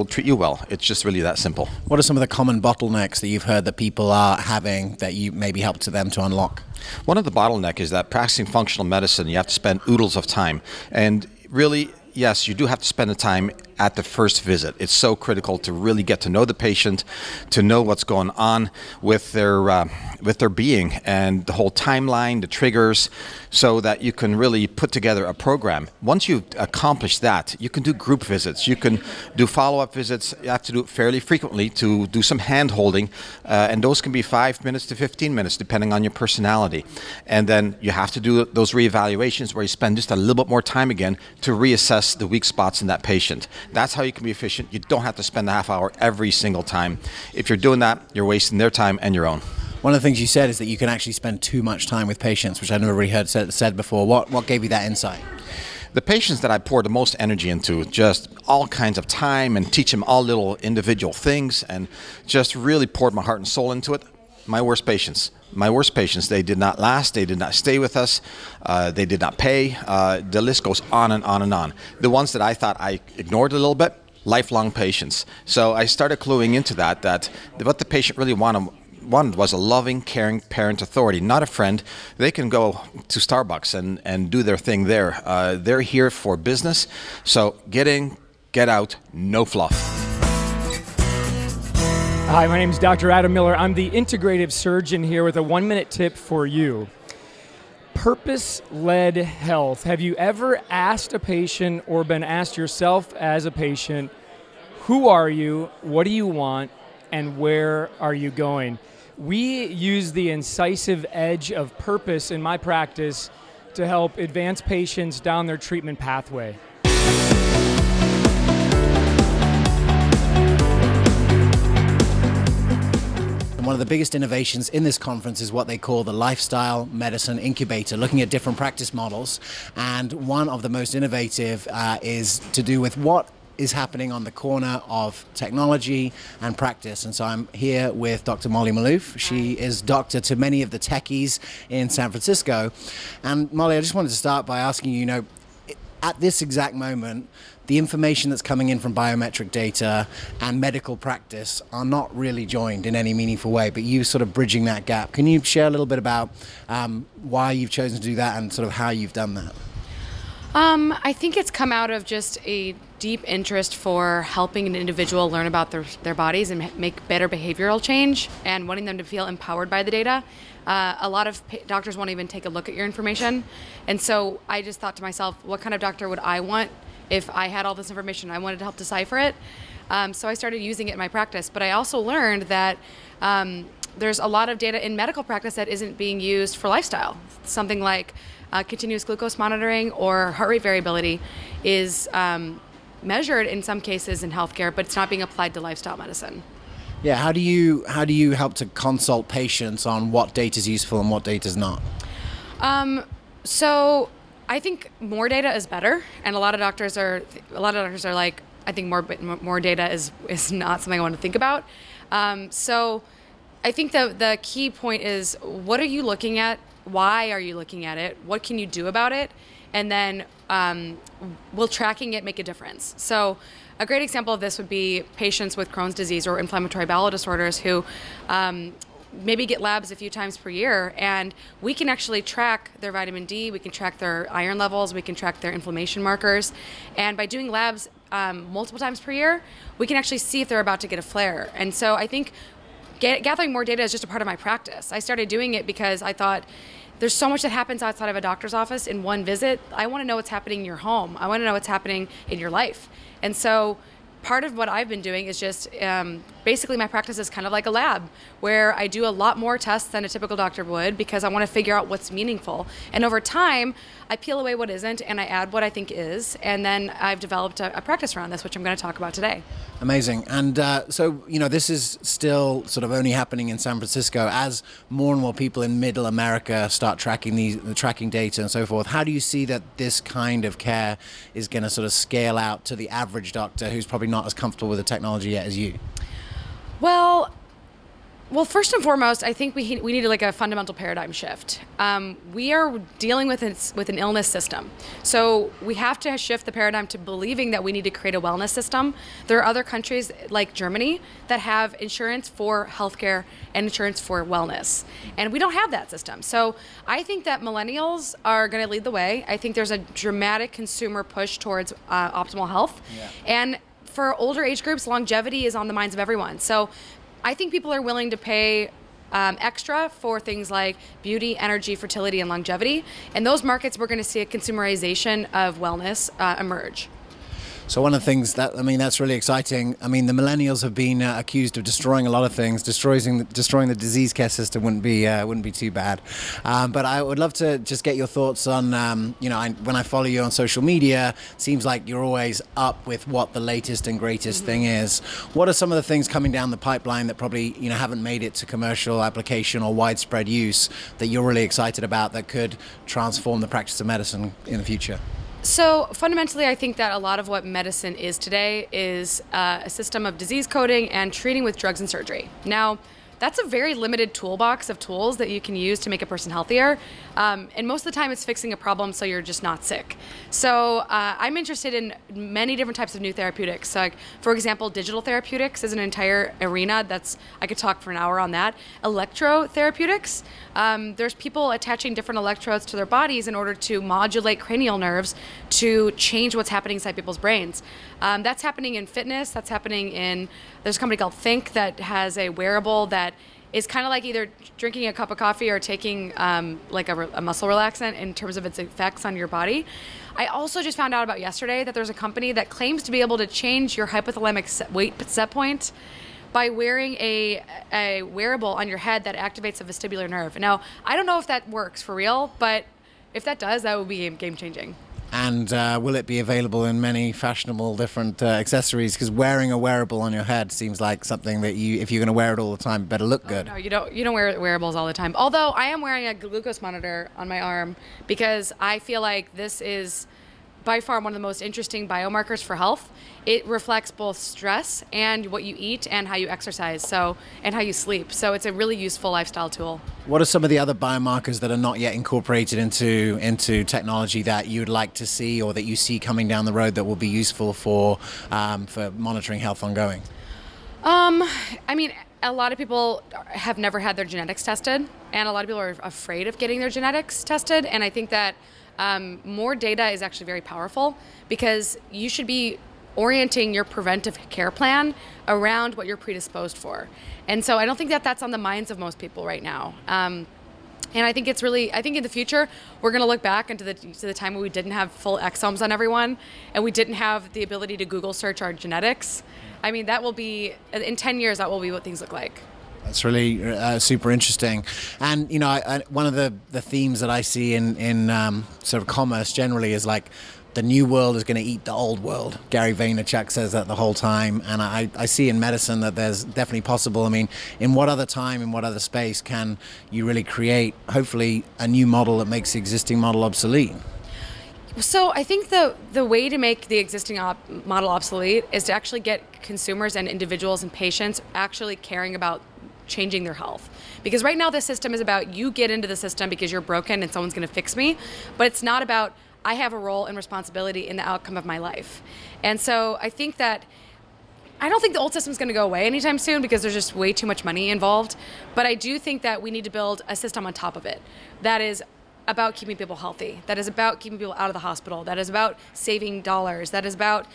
treat you well. It's just really that simple. What are some of the common bottlenecks that you've heard that people are having that you maybe help to them to unlock? One of the bottlenecks is that practicing functional medicine, you have to spend oodles of time. And really, yes, you do have to spend the time at the first visit. It's so critical to really get to know the patient, to know what's going on with their being and the whole timeline, the triggers, so that you can really put together a program. Once you've accomplished that, you can do group visits, you can do follow-up visits. You have to do it fairly frequently to do some hand-holding, and those can be 5 minutes to 15 minutes, depending on your personality. And then you have to do those reevaluations where you spend just a little bit more time again to reassess the weak spots in that patient. That's how you can be efficient. You don't have to spend a half hour every single time. If you're doing that, you're wasting their time and your own. One of the things you said is that you can actually spend too much time with patients, which I never really heard said before. What gave you that insight? The patients that I pour the most energy into, just all kinds of time and teach them all little individual things and just really poured my heart and soul into it, my worst patients. My worst patients, they did not last, they did not stay with us, they did not pay. The list goes on and on and on. The ones that I thought I ignored a little bit, lifelong patients. So I started cluing into that what the patient really wanted was a loving, caring parent authority, not a friend. They can go to Starbucks and do their thing there. They're here for business, so get in, get out, no fluff. Hi, my name is Dr. Adam Miller. I'm the integrative surgeon here with a 1-minute tip for you. Purpose-led health. Have you ever asked a patient or been asked yourself as a patient, who are you, what do you want, and where are you going? We use the incisive edge of purpose in my practice to help advance patients down their treatment pathway. One of the biggest innovations in this conference is what they call the Lifestyle Medicine Incubator, looking at different practice models. And one of the most innovative is to do with what is happening on the corner of technology and practice. And so I'm here with Dr. Molly Maloof. She is doctor to many of the techies in San Francisco. And Molly, I just wanted to start by asking you, at this exact moment, the information that's coming in from biometric data and medical practice are not really joined in any meaningful way, but you sort of bridging that gap. Can you share a little bit about why you've chosen to do that and sort of how you've done that? I think it's come out of just a deep interest for helping an individual learn about their bodies and make better behavioral change and wanting them to feel empowered by the data. A lot of doctors won't even take a look at your information. And so I just thought to myself, what kind of doctor would I want if I had all this information? I wanted to help decipher it. So I started using it in my practice. But I also learned that there's a lot of data in medical practice that isn't being used for lifestyle. Something like continuous glucose monitoring or heart rate variability is measured in some cases in healthcare, but it's not being applied to lifestyle medicine. Yeah, how do you help to consult patients on what data is useful and what data is not? So I think more data is better, and a lot of doctors are like, I think more data is not something I want to think about. So I think the key point is, what are you looking at? Why are you looking at it? What can you do about it? And then will tracking it make a difference? So a great example of this would be patients with Crohn's disease or inflammatory bowel disorders who maybe get labs a few times per year, and we can actually track their vitamin D, we can track their iron levels, we can track their inflammation markers, and by doing labs multiple times per year, we can actually see if they're about to get a flare. And so I think gathering more data is just a part of my practice. I started doing it because I thought, there's so much that happens outside of a doctor's office in one visit. I want to know what's happening in your home. I want to know what's happening in your life. And so part of what I've been doing is just basically my practice is kind of like a lab where I do a lot more tests than a typical doctor would because I want to figure out what's meaningful. And over time, I peel away what isn't and I add what I think is. And then I've developed a practice around this, which I'm going to talk about today. Amazing. And so, this is still sort of only happening in San Francisco. As more and more people in middle America start tracking the tracking data and so forth, how do you see that this kind of care is going to sort of scale out to the average doctor who's probably not as comfortable with the technology yet as you? Well, first and foremost, I think we need like a fundamental paradigm shift. We are dealing with an illness system. So we have to shift the paradigm to believing that we need to create a wellness system. There are other countries like Germany that have insurance for healthcare and insurance for wellness. And we don't have that system. So I think that millennials are going to lead the way. I think there's a dramatic consumer push towards optimal health. Yeah. And for older age groups, longevity is on the minds of everyone. So I think people are willing to pay extra for things like beauty, energy, fertility, and longevity. In those markets, we're going to see a consumerization of wellness emerge. So one of the things that's really exciting. The millennials have been accused of destroying a lot of things. Destroying the disease care system wouldn't be too bad. But I would love to just get your thoughts on, when I follow you on social media, it seems like you're always up with what the latest and greatest thing is. What are some of the things coming down the pipeline that probably haven't made it to commercial application or widespread use that you're really excited about that could transform the practice of medicine in the future? So fundamentally, I think that a lot of what medicine is today is a system of disease coding and treating with drugs and surgery. Now, that's a very limited toolbox of tools that you can use to make a person healthier. And most of the time it's fixing a problem so you're just not sick. So I'm interested in many different types of new therapeutics. So, for example, digital therapeutics is an entire arena I could talk for an hour on that. Electrotherapeutics, there's people attaching different electrodes to their bodies in order to modulate cranial nerves to change what's happening inside people's brains. That's happening in fitness. That's happening there's a company called Think that has a wearable that is kind of like either drinking a cup of coffee or taking like a muscle relaxant in terms of its effects on your body. I also just found out about yesterday that there's a company that claims to be able to change your hypothalamic weight set point by wearing a wearable on your head that activates a vestibular nerve. Now, I don't know if that works for real, but if that does, that would be game changing. And will it be available in many fashionable different accessories? Because wearing a wearable on your head seems like something that if you're going to wear it all the time, better look good. Oh, no, you don't wear wearables all the time. Although I am wearing a glucose monitor on my arm because I feel like this is by far one of the most interesting biomarkers for health. It reflects both stress and what you eat and how you exercise, and how you sleep. So it's a really useful lifestyle tool. What are some of the other biomarkers that are not yet incorporated into technology that you'd like to see or that you see coming down the road that will be useful for monitoring health ongoing? I mean, a lot of people have never had their genetics tested, and a lot of people are afraid of getting their genetics tested, and I think that more data is actually very powerful because you should be orienting your preventive care plan around what you're predisposed for. And so I don't think that that's on the minds of most people right now. And I think it's really, I think in the future, we're going to look back into the time when we didn't have full exomes on everyone and we didn't have the ability to Google search our genetics. I mean, that will be, in 10 years, that will be what things look like. That's really super interesting. And, you know, one of the themes that I see in sort of commerce generally is like the new world is going to eat the old world. Gary Vaynerchuk says that the whole time. And I see in medicine that there's definitely possible. I mean, in what other time, in what other space can you really create, hopefully, a new model that makes the existing model obsolete? So I think the way to make the existing model obsolete is to actually get consumers and individuals and patients actually caring about changing their health. Because right now the system is about you get into the system because you're broken and someone's going to fix me, but it's not about I have a role and responsibility in the outcome of my life. And so I think that I don't think the old system is going to go away anytime soon because there's just way too much money involved, but I do think that we need to build a system on top of it that is about keeping people healthy, that is about keeping people out of the hospital, that is about saving dollars, that is about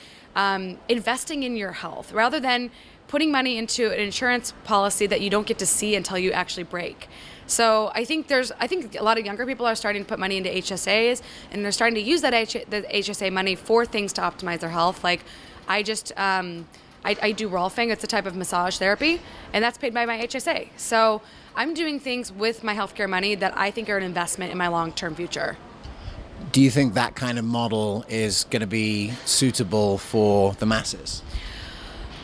investing in your health rather than putting money into an insurance policy that you don't get to see until you actually break. So I think a lot of younger people are starting to put money into HSAs, and they're starting to use that the HSA money for things to optimize their health. Like I do Rolfing, it's a type of massage therapy, and that's paid by my HSA. So I'm doing things with my healthcare money that I think are an investment in my long-term future. Do you think that kind of model is going to be suitable for the masses?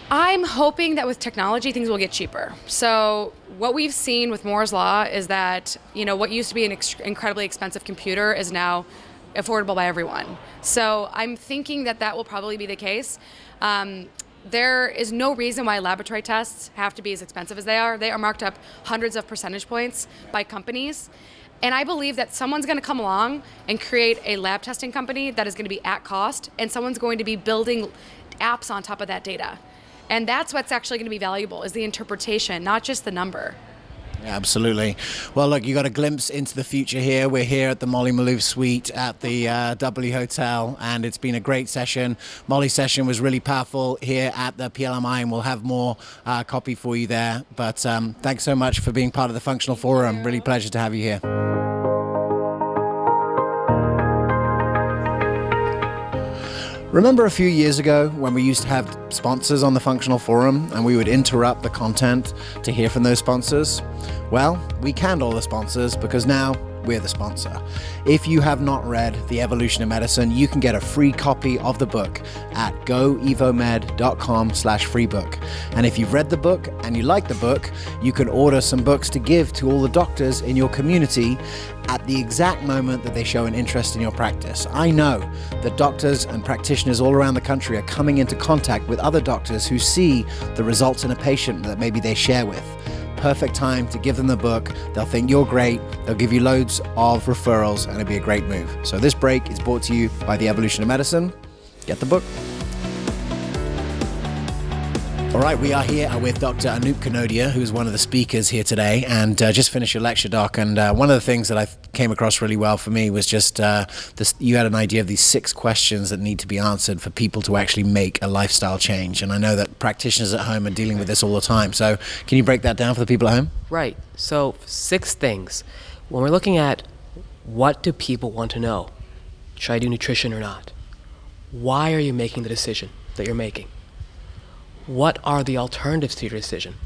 I'm hoping that with technology, things will get cheaper. So what we've seen with Moore's Law is that, you know, what used to be an incredibly expensive computer is now affordable by everyone. So I'm thinking that that will probably be the case. There is no reason why laboratory tests have to be as expensive as they are. They are marked up hundreds of percentage points by companies. And I believe that someone's going to come along and create a lab testing company that is going to be at cost, and someone's going to be building apps on top of that data. And that's what's actually going to be valuable, is the interpretation, not just the number. Yeah, absolutely. Well, look, you got a glimpse into the future here. We're here at the Molly Maloof suite at the W Hotel, and it's been a great session. Molly's session was really powerful here at the PLMI, and we'll have more copy for you there. But thanks so much for being part of the Functional Forum. Really pleasure to have you here. Remember a few years ago when we used to have sponsors on the Functional Forum and we would interrupt the content to hear from those sponsors? Well, we canned all the sponsors because now we're the sponsor. If you have not read The Evolution of Medicine, you can get a free copy of the book at goevomed.com/freebook. And if you've read the book and you like the book, you can order some books to give to all the doctors in your community at the exact moment that they show an interest in your practice. I know that doctors and practitioners all around the country are coming into contact with other doctors who see the results in a patient that maybe they share with. Perfect time to give them the book. They'll think you're great. They'll give you loads of referrals, and it'll be a great move. So this break is brought to you by The Evolution of Medicine. Get the book. All right, we are here with Dr. Anup Kanodia, who's one of the speakers here today, and just finished your lecture, Doc. And one of the things that I came across really well for me was just you had an idea of these 6 questions that need to be answered for people to actually make a lifestyle change. And I know that practitioners at home are dealing with this all the time. So can you break that down for the people at home? Right. So 6 things. When we're looking at what do people want to know? Should I do nutrition or not? Why are you making the decision that you're making? What are the alternatives to your decision?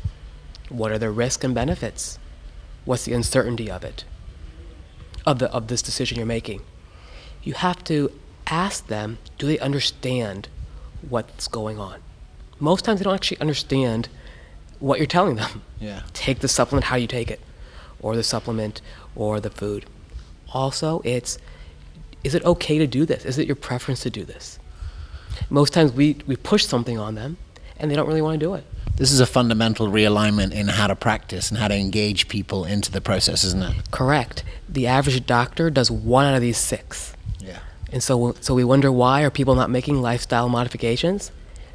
What are the risks and benefits? What's the uncertainty of it, of this decision you're making? You have to ask them, do they understand what's going on? Most times they don't actually understand what you're telling them. Yeah. Take the supplement, how you take it, or the supplement, or the food. Also, is it okay to do this? Is it your preference to do this? Most times we push something on them, and they don't really want to do it. This is a fundamental realignment in how to practice and how to engage people into the process, isn't it? Correct. The average doctor does 1 out of these 6. Yeah. And so we wonder, why are people not making lifestyle modifications?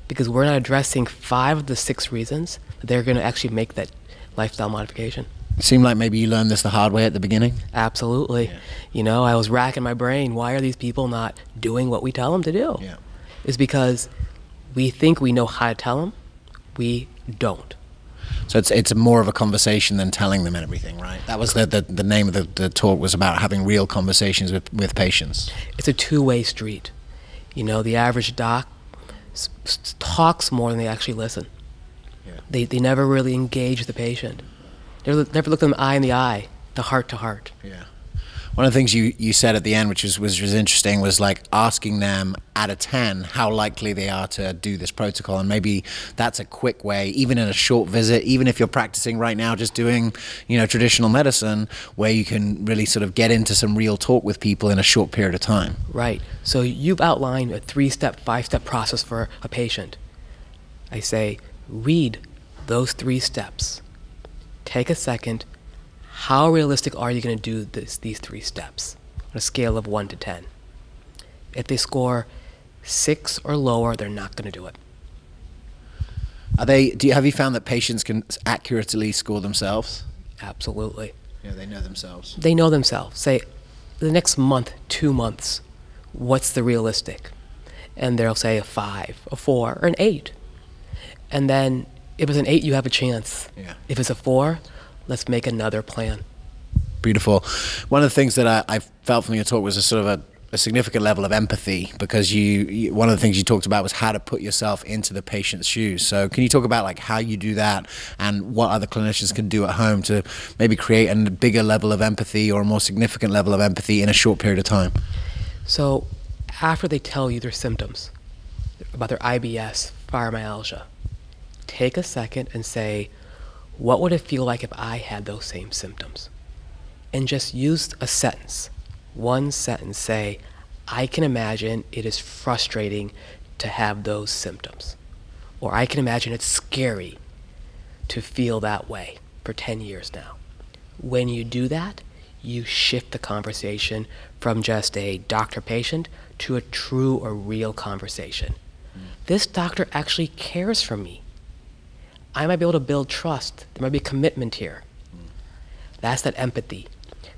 Because we're not addressing 5 of the 6 reasons that they're going to actually make that lifestyle modification. It seemed like maybe you learned this the hard way at the beginning. Absolutely. Yeah. You know, I was racking my brain. Why are these people not doing what we tell them to do? Yeah. It's because we think we know how to tell them. We don't. So it's more of a conversation than telling them everything, right? That was the name of the talk, was about having real conversations with patients. It's a two-way street. You know, the average doc talks more than they actually listen. Yeah. They never really engage the patient. They never look them eye in the eye, the heart to heart. Yeah. One of the things you said at the end, which was interesting, was like asking them out of 10 how likely they are to do this protocol. And maybe that's a quick way, even in a short visit, even if you're practicing right now just doing, you know, traditional medicine, where you can really sort of get into some real talk with people in a short period of time. Right. So you've outlined a 3-step, 5-step process for a patient. I say, read those 3 steps. Take a second. How realistic are you going to do these 3 steps on a scale of 1 to 10? If they score 6 or lower, they're not going to do it. Have you found that patients can accurately score themselves? Absolutely. Yeah, they know themselves. They know themselves. Say, the next month, 2 months, what's the realistic? And they'll say a 5, a 4, or an 8. And then if it's an 8, you have a chance. Yeah. If it's a 4, let's make another plan. Beautiful. One of the things that I felt from your talk was a sort of a significant level of empathy, because one of the things you talked about was how to put yourself into the patient's shoes. So can you talk about like how you do that and what other clinicians can do at home to maybe create a bigger level of empathy or a more significant level of empathy in a short period of time? So after they tell you their symptoms about their IBS, fibromyalgia, take a second and say, what would it feel like if I had those same symptoms? And just use a sentence, 1 sentence. Say, I can imagine it is frustrating to have those symptoms. Or I can imagine it's scary to feel that way for 10 years now. When you do that, you shift the conversation from just a doctor-patient to a true or real conversation. This doctor actually cares for me. I might be able to build trust. There might be a commitment here. That's that empathy.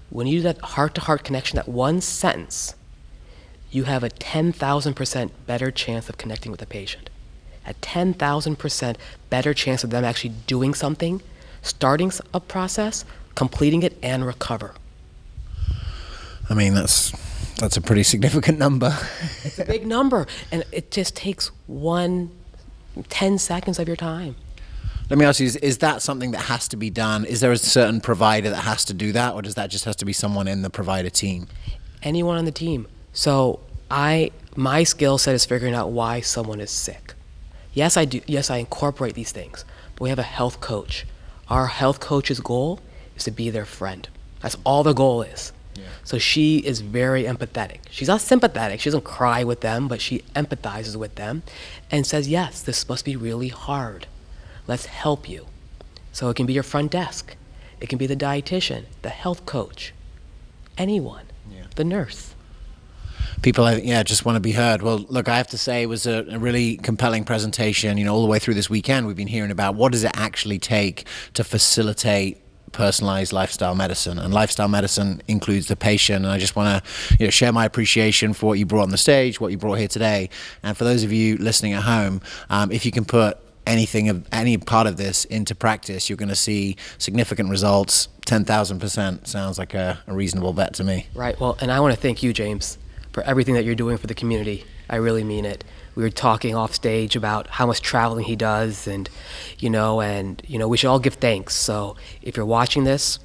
When you do that heart-to-heart connection, that 1 sentence, you have a 10,000% better chance of connecting with the patient. A 10,000% better chance of them actually doing something, starting a process, completing it, and recover. I mean, that's a pretty significant number. It's a big number, and it just takes 10 seconds of your time. Let me ask you, is that something that has to be done? Is there a certain provider that has to do that, or does that just have to be someone in the provider team? Anyone on the team. So my skill set is figuring out why someone is sick. Yes, I do. Yes, I incorporate these things, but we have a health coach. Our health coach's goal is to be their friend. That's all the goal is. Yeah. So she is very empathetic. She's not sympathetic. She doesn't cry with them, but she empathizes with them and says, yes, this must be really hard. Let's help you. So it can be your front desk. It can be the dietitian, the health coach, anyone, the nurse. People, just want to be heard. Well, look, I have to say it was a really compelling presentation. You know, all the way through this weekend, we've been hearing about what does it actually take to facilitate personalized lifestyle medicine, and lifestyle medicine includes the patient. And I just want to share my appreciation for what you brought on the stage, what you brought here today. And for those of you listening at home, if you can put any part of this into practice, you're going to see significant results. 10,000% sounds like a reasonable bet to me. Right. Well, and I want to thank you, James, for everything that you're doing for the community. I really mean it. We were talking off stage about how much traveling he does, and we should all give thanks. So if you're watching this,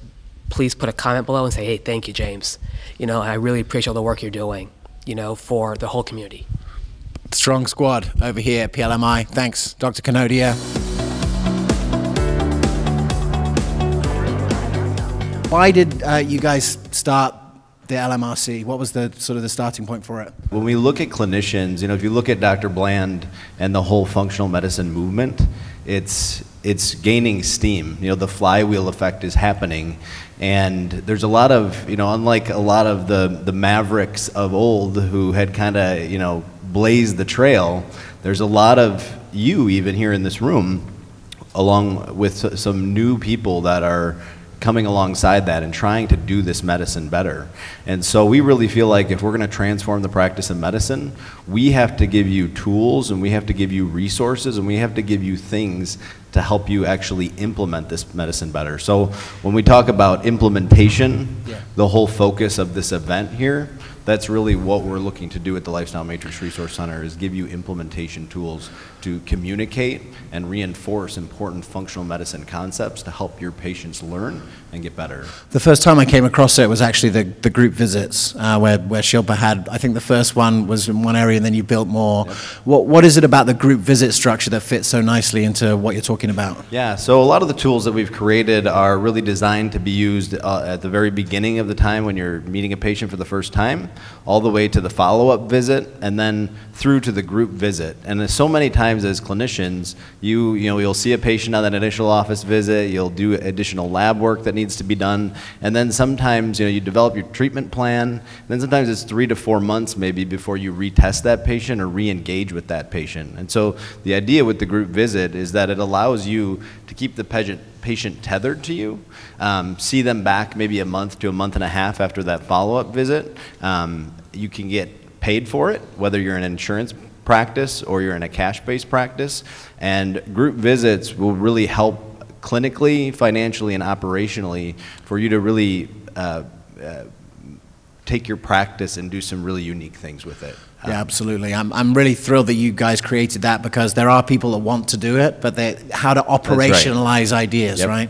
please put a comment below and say, hey, thank you, James. I really appreciate all the work you're doing. for the whole community. Strong squad over here at PLMI. Thanks, Dr. Kanodia. Why did you guys start the LMRC? What was the sort of the starting point for it? When we look at clinicians, if you look at Dr. Bland and the whole functional medicine movement, it's gaining steam. The flywheel effect is happening, and there's a lot of, unlike a lot of the mavericks of old who had kind of, blazed the trail, there's a lot of you even here in this room, along with some new people that are coming alongside that and trying to do this medicine better. And so we really feel like if we're going to transform the practice of medicine, we have to give you tools, and we have to give you resources, and we have to give you things to help you actually implement this medicine better. So when we talk about implementation, the whole focus of this event here, that's really what we're looking to do at the Lifestyle Matrix Resource Center, is give you implementation tools to communicate and reinforce important functional medicine concepts to help your patients learn and get better. The first time I came across it was actually the group visits where Shilpa had, I think the first one was in one area and then you built more. Yep. What is it about the group visit structure that fits so nicely into what you're talking about? Yeah, so a lot of the tools that we've created are really designed to be used at the very beginning of the time when you're meeting a patient for the first time, all the way to the follow-up visit, and then through to the group visit. And so many times as clinicians, you'll see a patient on that initial office visit, you'll do additional lab work that needs to be done, and then sometimes you develop your treatment plan, and then sometimes it's 3 to 4 months maybe before you retest that patient or re-engage with that patient. And so the idea with the group visit is that it allows you to keep the patient tethered to you, see them back maybe a month to a month and a half after that follow-up visit. You can get paid for it, whether you're in an insurance practice or you're in a cash-based practice, and group visits will really help clinically, financially, and operationally for you to really take your practice and do some really unique things with it. Yeah, absolutely. I'm really thrilled that you guys created that, because there are people that want to do it, but how to operationalize ideas, right?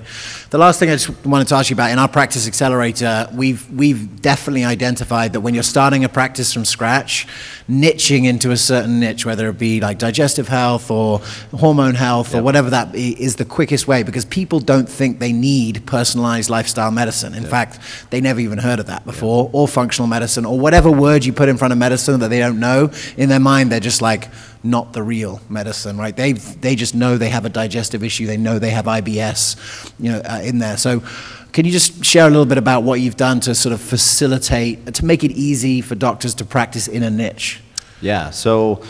The last thing I just wanted to ask you about, in our Practice Accelerator, we've definitely identified that when you're starting a practice from scratch, niching into a certain niche, whether it be like digestive health or hormone health or whatever that is the quickest way, because people don't think they need personalized lifestyle medicine. In fact, they never even heard of that before, or functional medicine, or whatever word you put in front of medicine that they don't know. In their mind, they're just like, not the real medicine, right? They just know they have a digestive issue. They know they have IBS, in there. So can you just share a little bit about what you've done to sort of facilitate, to make it easy for doctors to practice in a niche? Yeah, so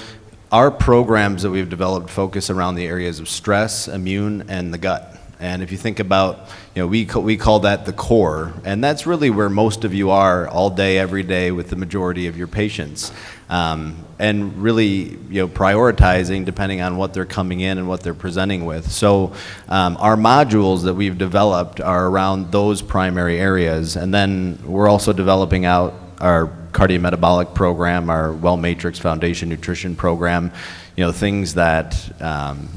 our programs that we've developed focus around the areas of stress, immune, and the gut. And if you think about, we call that the core, and that's really where most of you are all day, every day with the majority of your patients. And really, prioritizing depending on what they're coming in and what they're presenting with. So our modules that we've developed are around those primary areas, and then we're also developing out our cardiometabolic program, our Well Matrix Foundation Nutrition program, things that,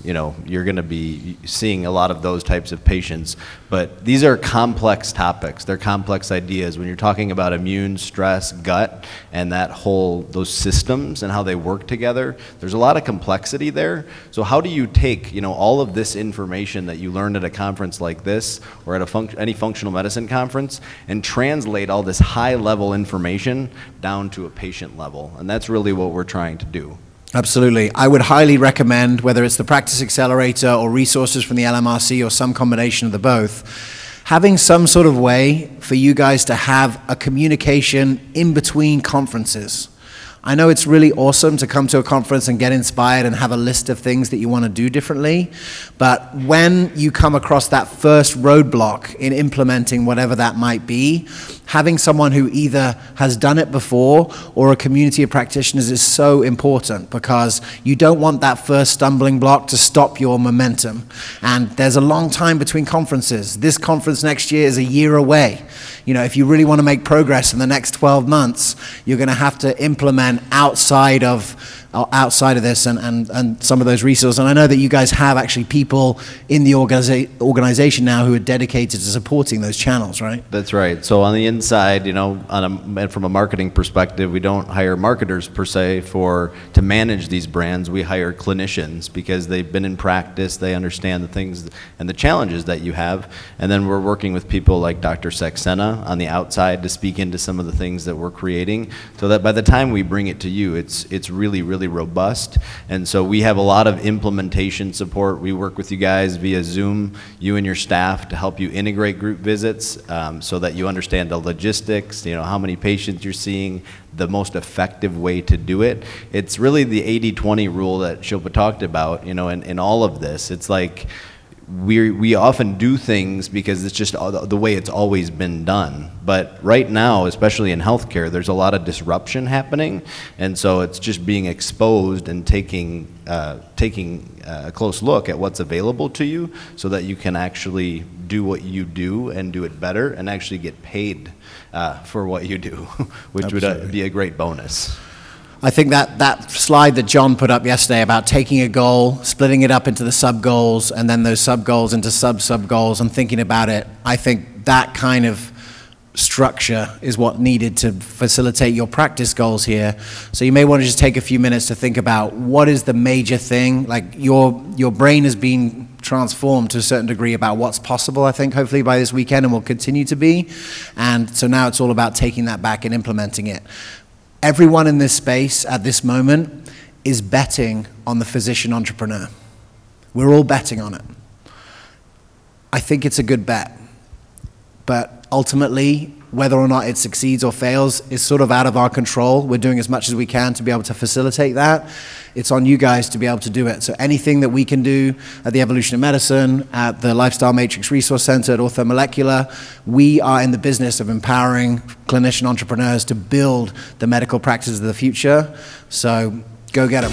you're going to be seeing a lot of those types of patients. But these are complex topics. They're complex ideas. When you're talking about immune, stress, gut, and those systems and how they work together, there's a lot of complexity there. So how do you take, all of this information that you learned at a conference like this, or at any functional medicine conference, and translate all this high-level information down to a patient level? And that's really what we're trying to do. Absolutely. I would highly recommend, whether it's the Practice Accelerator or resources from the LMRC or some combination of the both, having some sort of way for you guys to have a communication in between conferences. I know it's really awesome to come to a conference and get inspired and have a list of things that you want to do differently, but when you come across that first roadblock in implementing whatever that might be, having someone who either has done it before or a community of practitioners is so important, because you don't want that first stumbling block to stop your momentum. And there's a long time between conferences. This conference next year is a year away. If you really want to make progress in the next 12 months, you're going to have to implement outside of outside of this and some of those resources. And I know that you guys have actually people in the organization now who are dedicated to supporting those channels, right? That's right. So on the inside, you know, from a marketing perspective, we don't hire marketers per se to manage these brands. We hire clinicians because they've been in practice, they understand the things and the challenges that you have. And then we're working with people like Dr. Saxena on the outside to speak into some of the things that we're creating, so that by the time we bring it to you, it's really, really robust. And so we have a lot of implementation support. We work with you guys via Zoom, you and your staff, to help you integrate group visits, so that you understand the logistics, you know, how many patients you're seeing, the most effective way to do it. It's really the 80-20 rule that Shilpa talked about, you know, in all of this. It's like we often do things because it's just the way it's always been done. But right now, especially in healthcare, there's a lot of disruption happening, and so it's just being exposed and taking a close look at what's available to you, so that you can actually do what you do and do it better, and actually get paid for what you do, which would be a great bonus. I think that slide that John put up yesterday about taking a goal, splitting it up into the sub-goals, and then those sub-goals into sub-sub-goals, and thinking about it, I think that kind of structure is what needed to facilitate your practice goals here. So you may want to just take a few minutes to think about what is the major thing. Like your brain has been transformed to a certain degree about what's possible, I think, hopefully by this weekend, and will continue to be. And so now it's all about taking that back and implementing it. Everyone in this space at this moment is betting on the physician entrepreneur. We're all betting on it. I think it's a good bet. But ultimately, whether or not it succeeds or fails is sort of out of our control. We're doing as much as we can to be able to facilitate that. It's on you guys to be able to do it. So anything that we can do at the Evolution of Medicine, at the Lifestyle Matrix Resource Center, at Orthomolecular, we are in the business of empowering clinician entrepreneurs to build the medical practices of the future. So go get them.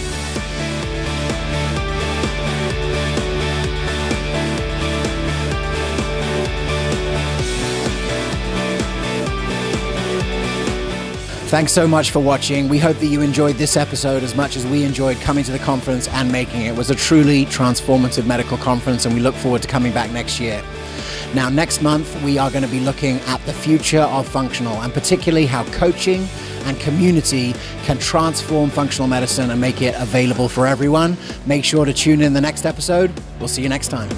Thanks so much for watching. We hope that you enjoyed this episode as much as we enjoyed coming to the conference and making it. It was a truly transformative medical conference, and we look forward to coming back next year. Now, next month, we are going to be looking at the future of functional, and particularly how coaching and community can transform functional medicine and make it available for everyone. Make sure to tune in the next episode. We'll see you next time.